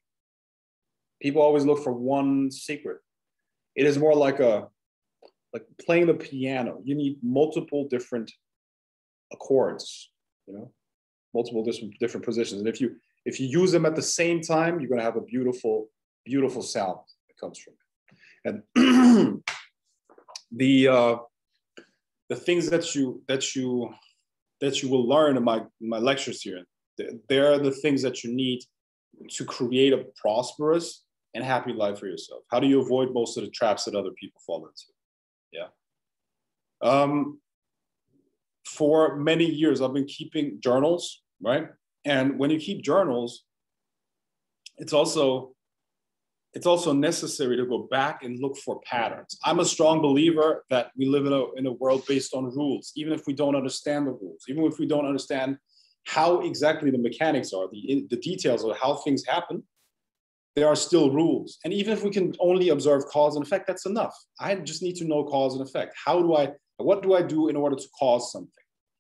People always look for one secret. It is more like playing the piano. You need multiple different chords, you know, multiple different positions. And if you use them at the same time, you're going to have a beautiful, beautiful sound that comes from it. And the things that you will learn in my lectures here, they're the things that you need to create a prosperous and happy life for yourself. How do you avoid most of the traps that other people fall into? Yeah. For many years, I've been keeping journals, right? And when you keep journals, it's also necessary to go back and look for patterns. I'm a strong believer that we live in a world based on rules, even if we don't understand the rules, even if we don't understand how exactly the mechanics are, the details of how things happen, there are still rules. And even if we can only observe cause and effect, that's enough. I just need to know cause and effect. What do I do in order to cause something?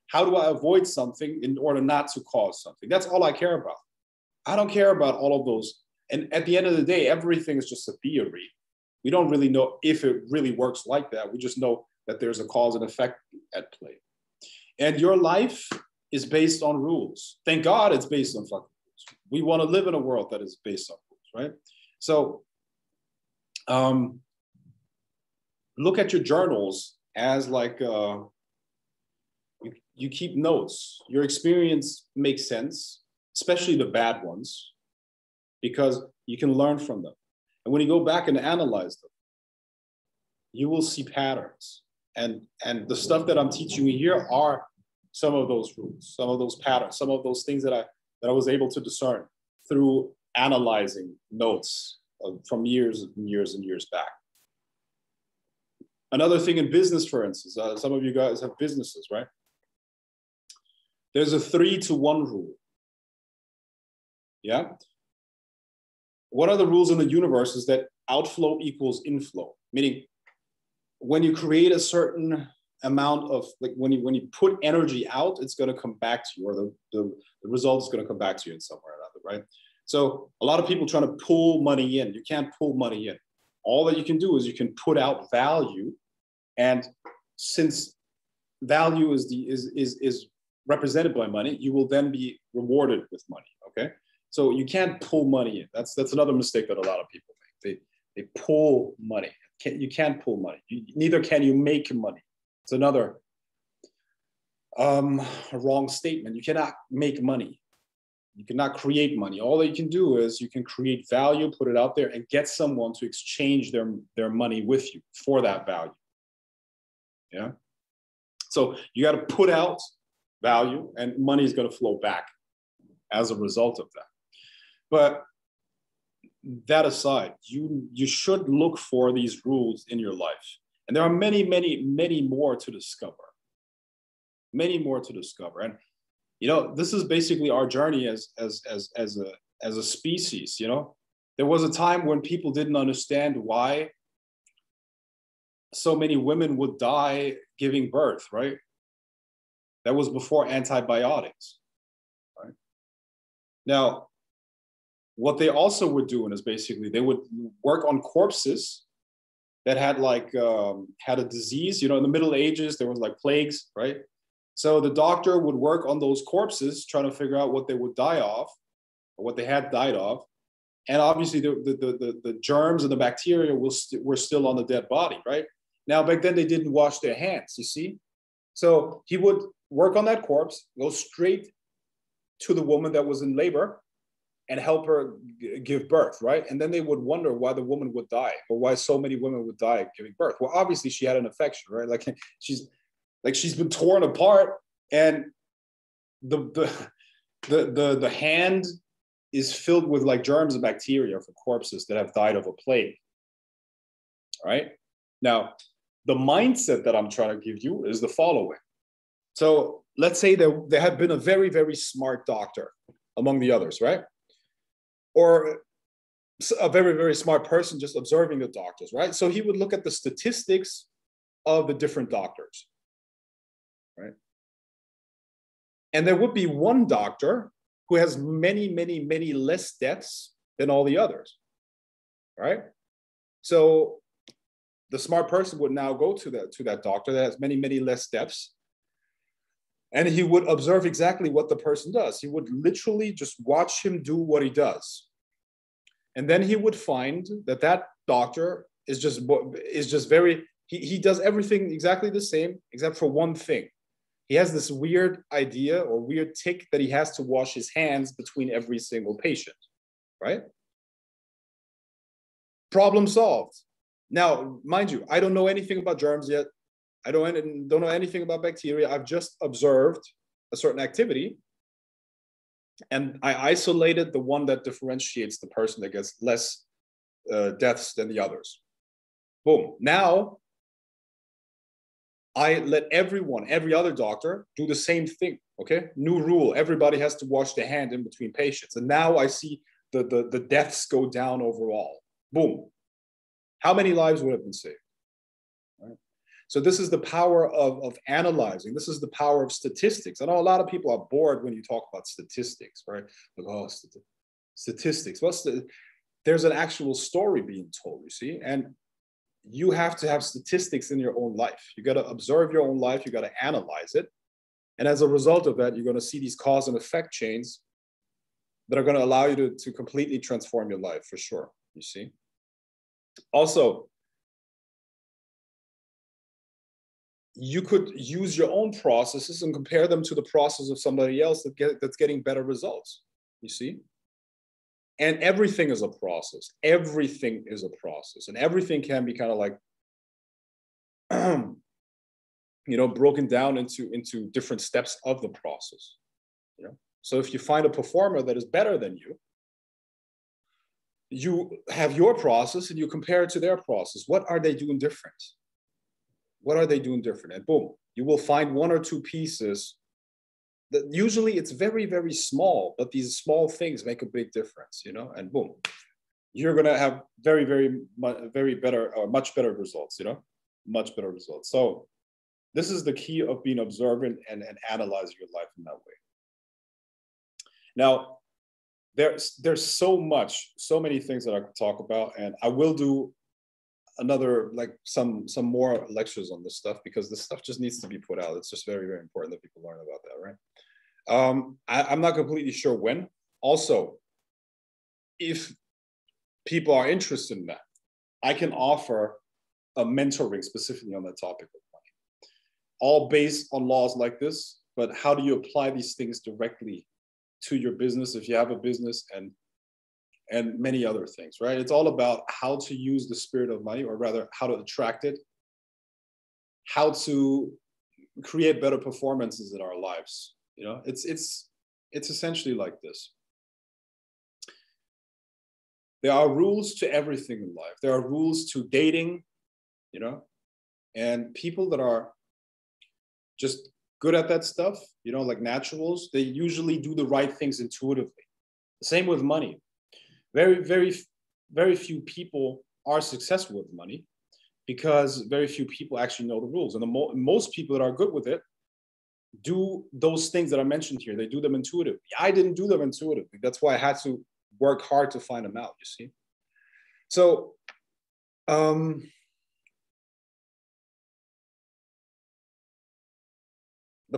How do I avoid something in order not to cause something? That's all I care about. I don't care about all of those. And at the end of the day, everything is just a theory. We don't really know if it really works like that. We just know that there's a cause and effect at play. And your life is based on rules. Thank God it's based on fucking rules. We want to live in a world that is based on rules, right? So look at your journals as like, you keep notes. Your experience makes sense, especially the bad ones, because you can learn from them. And when you go back and analyze them, you will see patterns. And the stuff that I'm teaching you here are some of those rules, some of those patterns, some of those things that I was able to discern through analyzing notes from years and years and years back. Another thing in business, for instance, some of you guys have businesses, right? There's a 3-to-1 rule. Yeah. One of the rules in the universe is that outflow equals inflow, meaning when you create a certain amount of, like when you put energy out, it's going to come back to you, or the result is going to come back to you in some way or another, right? So a lot of people trying to pull money in. You can't pull money in. All that you can do is you can put out value, and since value is represented by money, you will then be rewarded with money. Okay, so you can't pull money in. That's another mistake that a lot of people make. They pull money. You can't pull money. Neither can you make money. It's another wrong statement. You cannot make money. You cannot create money. All that you can do is you can create value, put it out there, and get someone to exchange their money with you for that value. Yeah. So you got to put out value, and money is going to flow back as a result of that. But that aside, you should look for these rules in your life. And there are many, many, many more to discover. Many more to discover. And, you know, this is basically our journey as a species, you know. There was a time when people didn't understand why so many women would die giving birth, right? That was before antibiotics. Now, what they also were doing is basically they would work on corpses that had like had a disease. You know, in the Middle Ages, there was like plagues, right? So the doctor would work on those corpses, trying to figure out what they would die of, or what they had died of. And obviously, the germs and the bacteria were still on the dead body, right? Now, back then, they didn't wash their hands, you see? So he would work on that corpse, go straight to the woman that was in labor and help her give birth, right? And then they would wonder why the woman would die, or why so many women would die giving birth. Well, obviously, she had an infection, right? She's been torn apart, and the hand is filled with like germs and bacteria from corpses that have died of a plague. All right. Now, the mindset that I'm trying to give you is the following. So let's say there had been a very, very smart doctor among the others, right? Or a very, very smart person just observing the doctors, right? So he would look at the statistics of the different doctors, right? And there would be one doctor who has many, many, many less deaths than all the others, right? So the smart person would now go to that doctor that has many, many less deaths, and he would observe exactly what the person does. He would literally just watch him do what he does. And then he would find that doctor is just very, he does everything exactly the same, except for one thing. He has this weird idea or weird tick that he has to wash his hands between every single patient, right? Problem solved. Now, mind you, I don't know anything about germs yet. I don't know anything about bacteria. I've just observed a certain activity, and I isolated the one that differentiates the person that gets less deaths than the others. Boom. Now, I let every other doctor do the same thing, okay? New rule, everybody has to wash their hand in between patients. And now I see the deaths go down overall. Boom. How many lives would have been saved? Right? So this is the power of analyzing. This is the power of statistics. I know a lot of people are bored when you talk about statistics, right? Like, oh, statistics. There's an actual story being told, you see? And you have to have statistics in your own life. You got to observe your own life. You got to analyze it. And as a result of that, you're going to see these cause and effect chains that are going to allow you to completely transform your life, for sure, you see? Also, you could use your own processes and compare them to the process of somebody else that's getting better results, you see? And everything is a process. Everything is a process. And everything can be kind of like, broken down into different steps of the process. You know? So if you find a performer that is better than you, you have your process and you compare it to their process. What are they doing different? What are they doing different? And boom, you will find one or two pieces that usually it's very, very small, but these small things make a big difference, and boom, you're going to have very, very, very better, or much better results, much better results. So this is the key of being observant and analyzing your life in that way. Now, there's so many things that I could talk about, and I will do another, like some more lectures on this stuff, because this stuff just needs to be put out. It's just very, very important that people learn about that, right? I'm not completely sure when. Also, if people are interested in that, I can offer a mentoring specifically on that topic of money, all based on laws like this. But how do you apply these things directly to your business if you have a business, and many other things, right? It's all about how to use the spirit of money, or rather how to attract it, how to create better performances in our lives. It's essentially like this. There are rules to everything in life. There are rules to dating, and people that are just good at that stuff, like naturals, they usually do the right things intuitively. The same with money. Very, very, very few people are successful with money because very few people actually know the rules. And most people that are good with it, do those things that I mentioned here. They do them intuitively. I didn't do them intuitively. That's why I had to work hard to find them out, you see. So the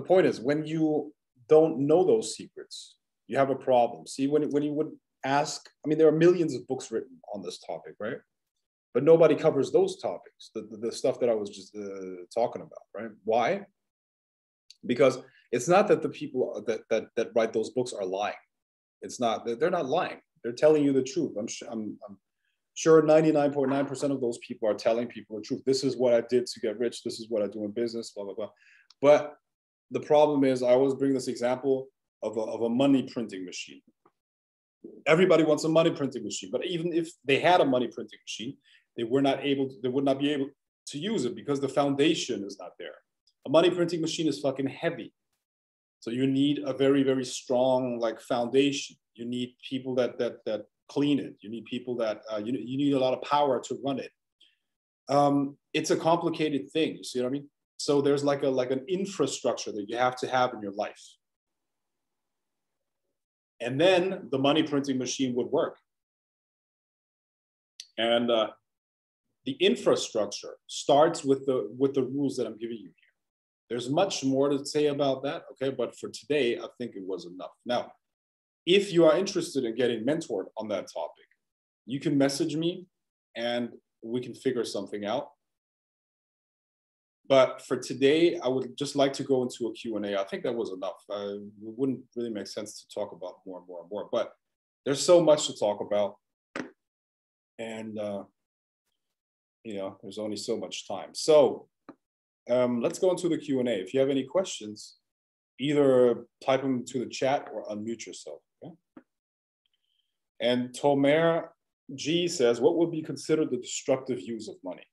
point is, when you don't know those secrets, you have a problem. See, when you would ask, I mean, there are millions of books written on this topic, right? But nobody covers those topics, the stuff that I was just talking about, right? Why? Because it's not that the people that write those books are lying. It's not. They're not lying. They're telling you the truth. I'm sure 99.9% of those people are telling people the truth. This is what I did to get rich. This is what I do in business, blah, blah, blah. But the problem is, I always bring this example of a money printing machine. Everybody wants a money printing machine, but even if they had a money printing machine, they would not be able to use it because the foundation is not there. A money printing machine is fucking heavy. So you need a very, very strong like foundation. You need people that clean it. You need people that you need a lot of power to run it. It's a complicated thing. You see what I mean? So there's like an infrastructure that you have to have in your life. And then the money printing machine would work. And the infrastructure starts with the rules that I'm giving you here. There's much more to say about that, okay? But for today, I think it was enough. Now, if you are interested in getting mentored on that topic, you can message me and we can figure something out. But for today, I would just like to go into a Q&A. I think that was enough. It wouldn't really make sense to talk about more and more and more, but there's so much to talk about. And, there's only so much time. So let's go into the Q&A. If you have any questions, either type them to the chat or unmute yourself. Okay? And Tomer G says, what would be considered the destructive use of money?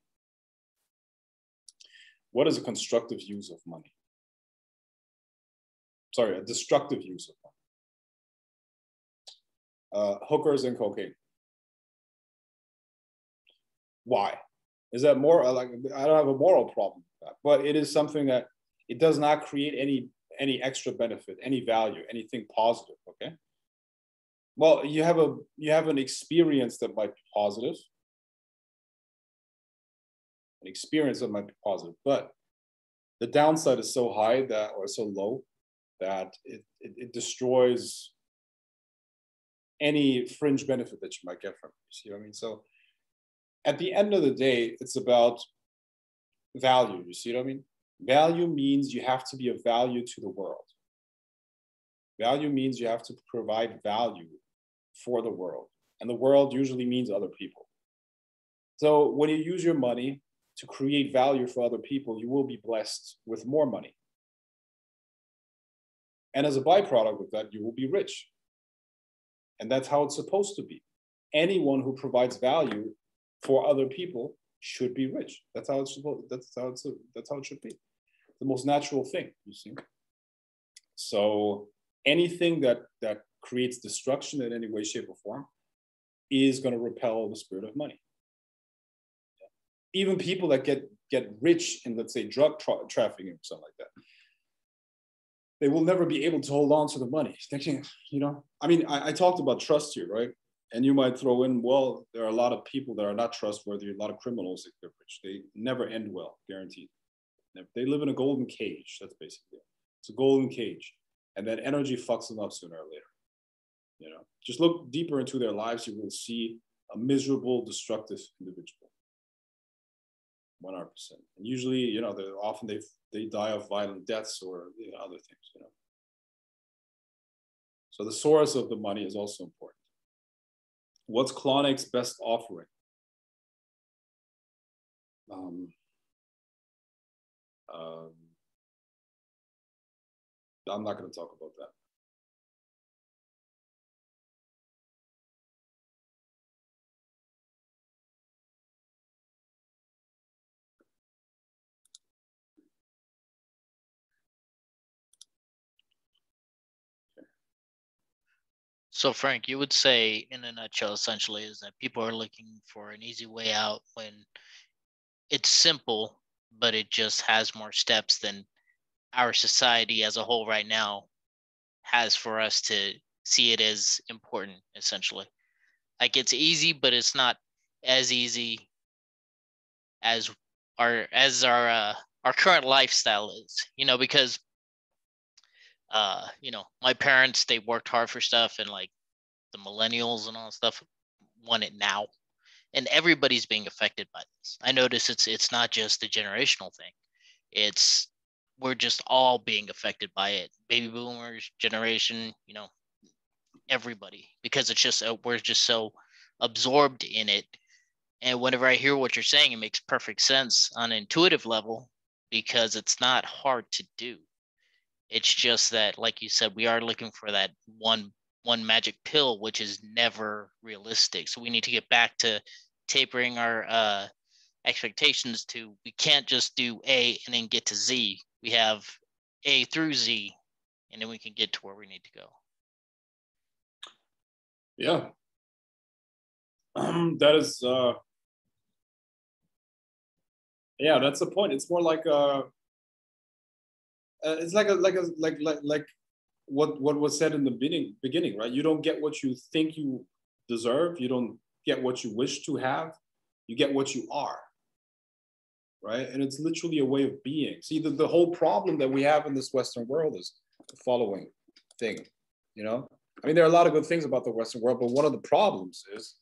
What is a constructive use of money? Sorry, a destructive use of money. Hookers and cocaine. Why? Is that more like, I don't have a moral problem with that, but it is something that it does not create any extra benefit, any value, anything positive, okay? Well, you have an experience that might be positive, an experience that might be positive, but the downside is so high or so low that it destroys any fringe benefit that you might get from it. You see what I mean? So at the end of the day, it's about value. You see what I mean? Value means you have to be of value to the world. Value means you have to provide value for the world. And the world usually means other people. So when you use your money to create value for other people, you will be blessed with more money. And as a byproduct of that, you will be rich. And that's how it's supposed to be. Anyone who provides value for other people should be rich. That's how it's supposed. That's how it should be. The most natural thing, you see. So anything that creates destruction in any way, shape, or form is going to repel the spirit of money. Even people that get rich in, let's say, drug trafficking or something like that, they will never be able to hold on to the money. Thinking, I mean, I talked about trust here, right? And you might throw in, well, there are a lot of people that are not trustworthy, a lot of criminals that get rich. They never end well, guaranteed. They live in a golden cage. That's basically it. It's a golden cage. And that energy fucks them up sooner or later. Just look deeper into their lives, you will see a miserable, destructive individual. 100%. And usually, often they die of violent deaths or other things. So the source of the money is also important. What's Klonek's best offering? I'm not going to talk about that. So Frank, you would say in a nutshell, essentially, is that people are looking for an easy way out when it's simple, but it just has more steps than our society as a whole right now has for us to see it as important, essentially. Like it's easy, but it's not as easy as our current lifestyle is, because my parents, they worked hard for stuff, and like the millennials and all that stuff want it now. And everybody's being affected by this. I notice it's not just a generational thing. It's We're just all being affected by it. Baby boomers, generation, everybody, because it's just we're just so absorbed in it. And whenever I hear what you're saying, it makes perfect sense on an intuitive level, because it's not hard to do. It's just that, like you said, we are looking for that one magic pill, which is never realistic. So we need to get back to tapering our expectations to, we can't just do A and then get to Z. We have A through Z, and then we can get to where we need to go. Yeah. That is, yeah, that's the point. It's more like it's like what was said in the beginning, right? You don't get what you think you deserve. You don't get what you wish to have. You get what you are, right? And it's literally a way of being. See, the whole problem that we have in this Western world is the following thing, I mean, there are a lot of good things about the Western world, but one of the problems is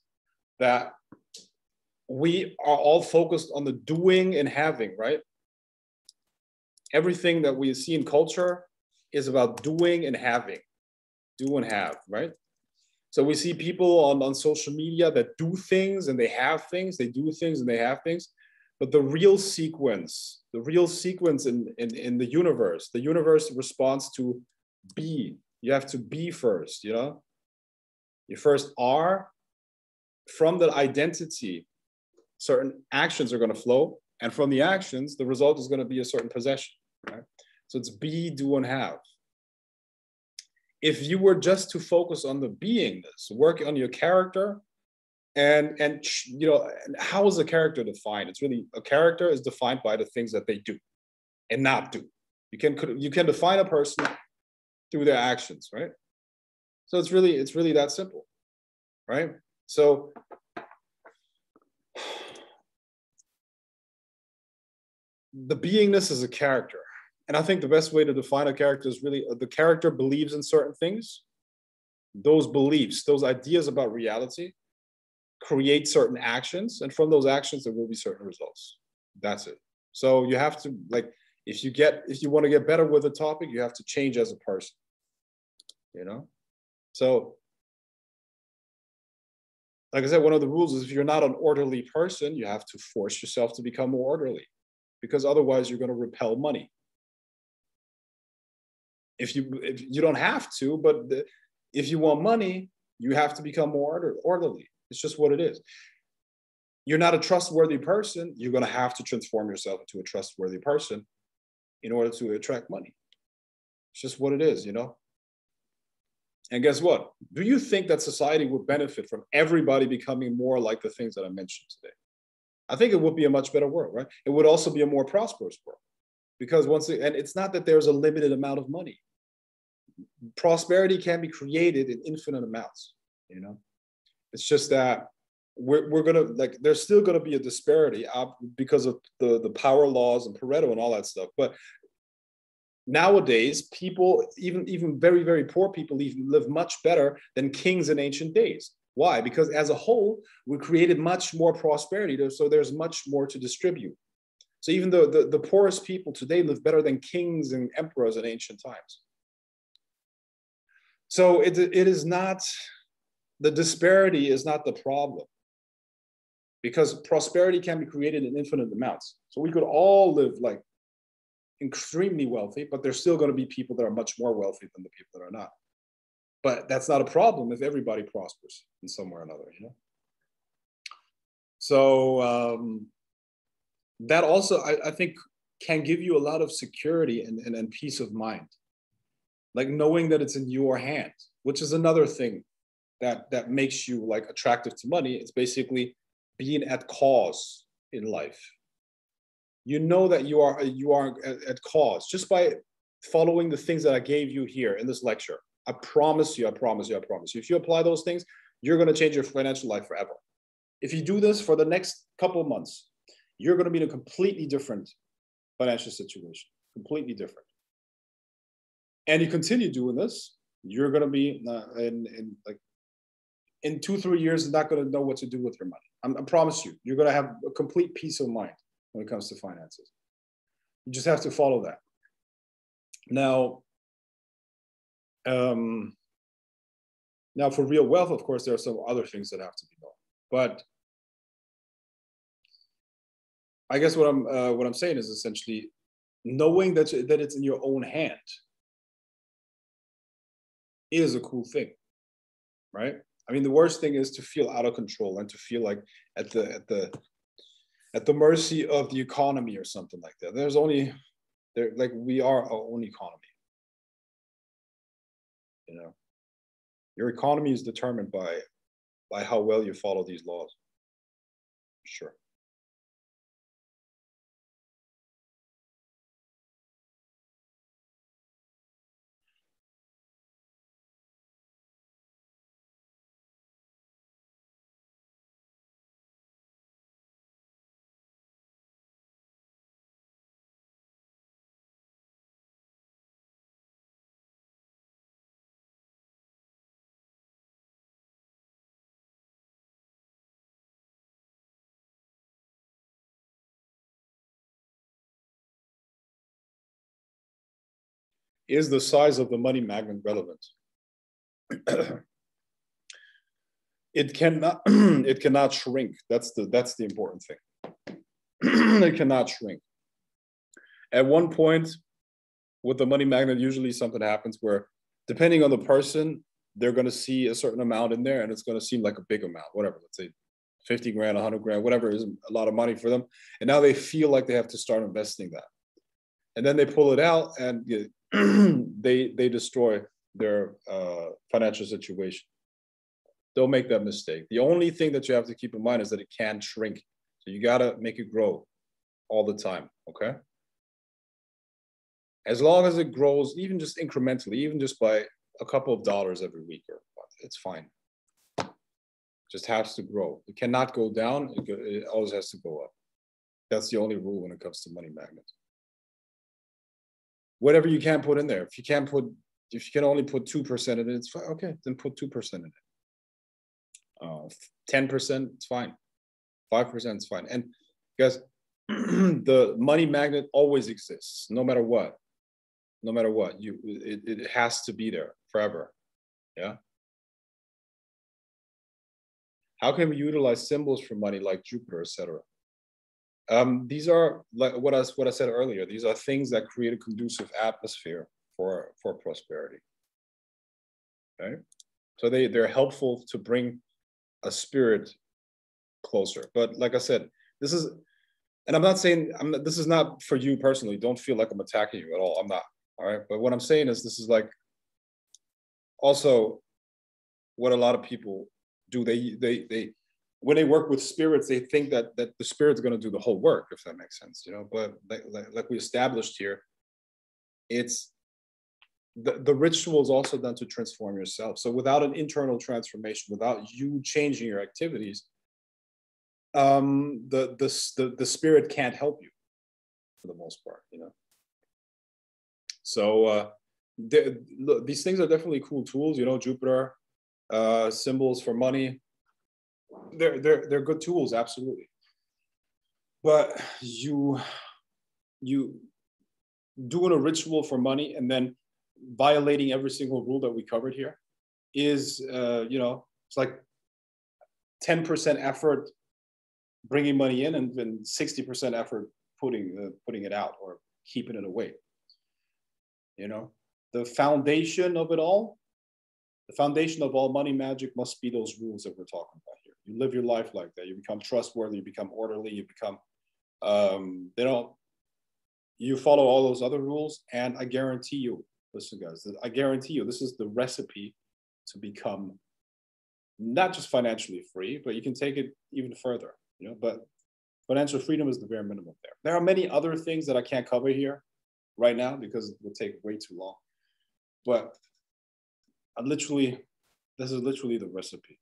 that we are all focused on the doing and having, right? Everything that we see in culture is about doing and having, do and have, right? So we see people on social media that do things and they have things, they do things and they have things. But the real sequence in the universe responds to be. You have to be first, You first are. From that identity, certain actions are going to flow. And from the actions, the result is going to be a certain possession, right? So it's be, do, and have. If you were just to focus on the beingness, work on your character, and how is a character defined? It's really, a character is defined by the things that they do and not do. You can define a person through their actions, right? So it's really that simple, right? So the beingness is a character. And I think the best way to define a character is really the character believes in certain things. Those beliefs, those ideas about reality create certain actions. And from those actions, there will be certain results. That's it. So you have to, if you want to get better with a topic, you have to change as a person, So, like I said, one of the rules is if you're not an orderly person, you have to force yourself to become more orderly, because otherwise you're going to repel money. If you don't have to, but if you want money, you have to become more orderly. It's just what it is. You're not a trustworthy person. You're going to have to transform yourself into a trustworthy person in order to attract money. It's just what it is, And guess what? Do you think that society would benefit from everybody becoming more like the things that I mentioned today? I think it would be a much better world, right? It would also be a more prosperous world, because and it's not that there's a limited amount of money. Prosperity can be created in infinite amounts, It's just that we're gonna, there's still gonna be a disparity because of the power laws and Pareto and all that stuff. But nowadays, people, even very, very poor people, even live much better than kings in ancient days. Why? Because as a whole, we created much more prosperity, so there's much more to distribute. So even the poorest people today live better than kings and emperors in ancient times. So it is not, the disparity is not the problem, because prosperity can be created in infinite amounts. So we could all live extremely wealthy, but there's still going to be people that are much more wealthy than the people that are not. But that's not a problem if everybody prospers in some way or another, So that also, I think, can give you a lot of security and peace of mind. Knowing that it's in your hands, which is another thing that makes you attractive to money. It's basically being at cause in life. You know that you are at cause just by following the things that I gave you here in this lecture, I promise you, I promise you, I promise you, if you apply those things, you're going to change your financial life forever. If you do this for the next couple of months, you're going to be in a completely different financial situation, completely different. And you continue doing this, you're going to be in 2-3 years, not going to know what to do with your money. I promise you, you're going to have a complete peace of mind when it comes to finances. You just have to follow that. Now, now for real wealth, of course, there are some other things that have to be done. But I guess what I'm saying is essentially knowing that it's in your own hand is a cool thing, right? I mean, the worst thing is to feel out of control and to feel like at the mercy of the economy or something like that. Like we are our own economy. You know, your economy is determined by how well you follow these laws. Sure. Is the size of the money magnet relevant? It cannot shrink. That's the important thing. It cannot shrink. At one point, with the money magnet, usually something happens where, depending on the person, they're going to see a certain amount in there, and it's going to seem like a big amount, whatever. Let's say 50 grand, 100 grand, whatever is a lot of money for them. And now they feel like they have to start investing that. And then they pull it out and they destroy their financial situation. Don't make that mistake. The only thing that you have to keep in mind is that it can shrink. So you got to make it grow all the time, okay? As long as it grows, even just incrementally, even just by a couple of dollars every week, it's fine. It just has to grow. It cannot go down. It always has to go up. That's the only rule when it comes to money magnets. Whatever you can put in there. If you can only put 2% in it, it's fine. Okay, then put 2% in it. 10%, it's fine. 5%, it's fine. And guys, the money magnet always exists, no matter what. No matter what, it has to be there forever. Yeah. How can we utilize symbols for money like Jupiter, etc.? These are like what I said earlier. These are things that create a conducive atmosphere for prosperity. Okay, so they're helpful to bring a spirit closer. But like I said, this is, and I'm not saying this is not for you personally. Don't feel like I'm attacking you at all. I'm not. All right, but what I'm saying is this is like also what a lot of people do. They when they work with spirits, they think that the spirit's going to do the whole work, if that makes sense, you know. But like we established here, it's the ritual is also done to transform yourself. So without an internal transformation, without you changing your activities, the spirit can't help you for the most part, you know. So these things are definitely cool tools, you know. Jupiter, symbols for money. They're good tools, absolutely. But you doing a ritual for money and then violating every single rule that we covered here is, you know, it's like 10% effort bringing money in and then 60% effort putting it out or keeping it away. You know, the foundation of it all, the foundation of all money magic must be those rules that we're talking about here. You live your life like that. You become trustworthy. You become orderly. You become, you follow all those other rules. And I guarantee you, listen, guys, I guarantee you, this is the recipe to become not just financially free, but you can take it even further, you know. But financial freedom is the bare minimum there. There are many other things that I can't cover here, right now because it would take way too long. But this is literally the recipe.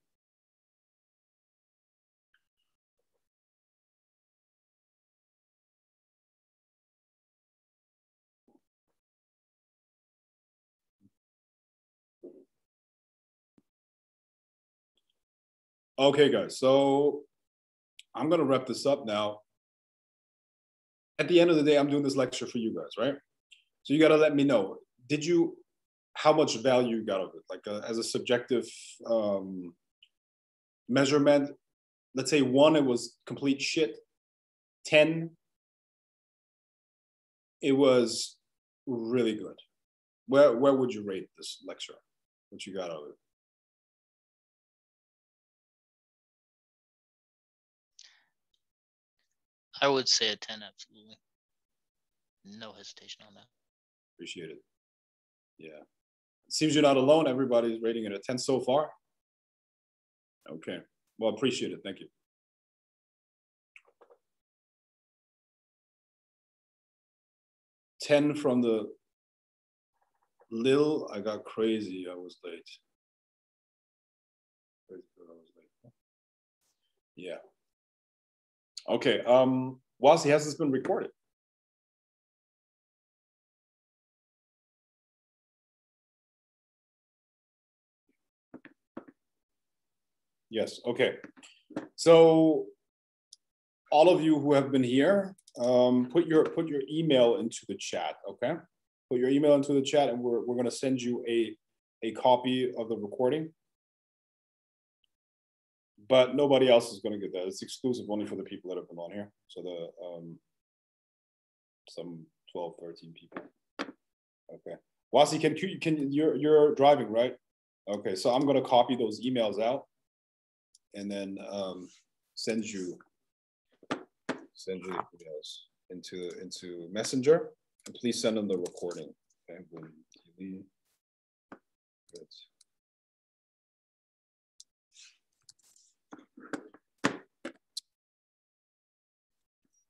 Okay, guys, so I'm gonna wrap this up now. At the end of the day, I'm doing this lecture for you guys, right? So you gotta let me know, how much value you got of it? Like as a subjective measurement, let's say 1, it was complete shit. 10, it was really good. Where would you rate this lecture? What you got out of it? I would say a 10, absolutely. No hesitation on that. Appreciate it. Yeah. It seems you're not alone. Everybody's rating it a 10 so far. Okay. Well, appreciate it. Thank you. 10 from the Lil. I got crazy. I was late. Yeah. Okay. Wasi, has this been recorded? Yes. Okay. So all of you who have been here, put your email into the chat. Okay. Put your email into the chat, and we're going to send you a copy of the recording. But nobody else is going to get that. It's exclusive only for the people that have been on here. So some 12, 13 people. Okay. Wasi, you're driving, right? Okay. So I'm going to copy those emails out and then send you the emails into Messenger. And please send them the recording. Okay. Good.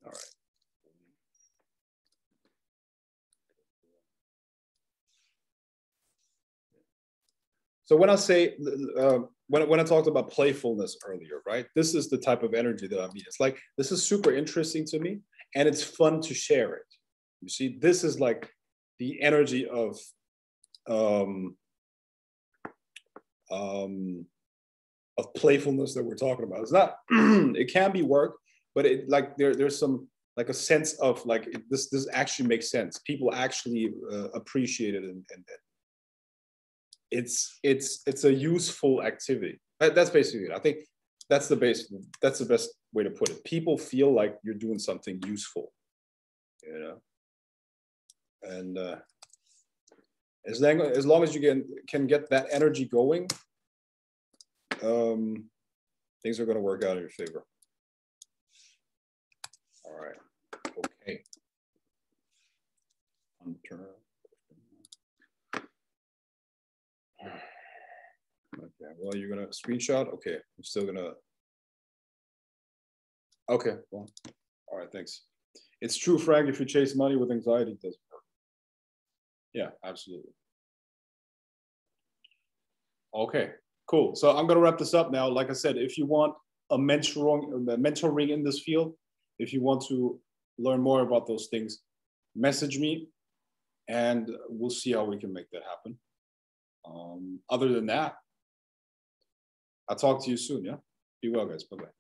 All right. So when I say, when I talked about playfulness earlier, right? This is the type of energy that I mean. It's like, this is super interesting to me and it's fun to share it. You see, this is like the energy of playfulness that we're talking about. It's not, it can be work, but it like there's some like a sense of like this actually makes sense. People actually appreciate it, and it's a useful activity. That's basically it. I think that's the best way to put it. People feel like you're doing something useful, you know. And as long as you can get that energy going, things are going to work out in your favor. All right. Okay. Okay. Well, you're going to screenshot. Okay. I'm still going to. Okay. Well, all right. Thanks. It's true, Frank. If you chase money with anxiety, it doesn't work. Yeah, absolutely. Okay. Cool. So I'm going to wrap this up now. Like I said, if you want a mentoring in this field, if you want to learn more about those things, message me and we'll see how we can make that happen. Other than that, I'll talk to you soon. Yeah. Be well, guys. Bye-bye.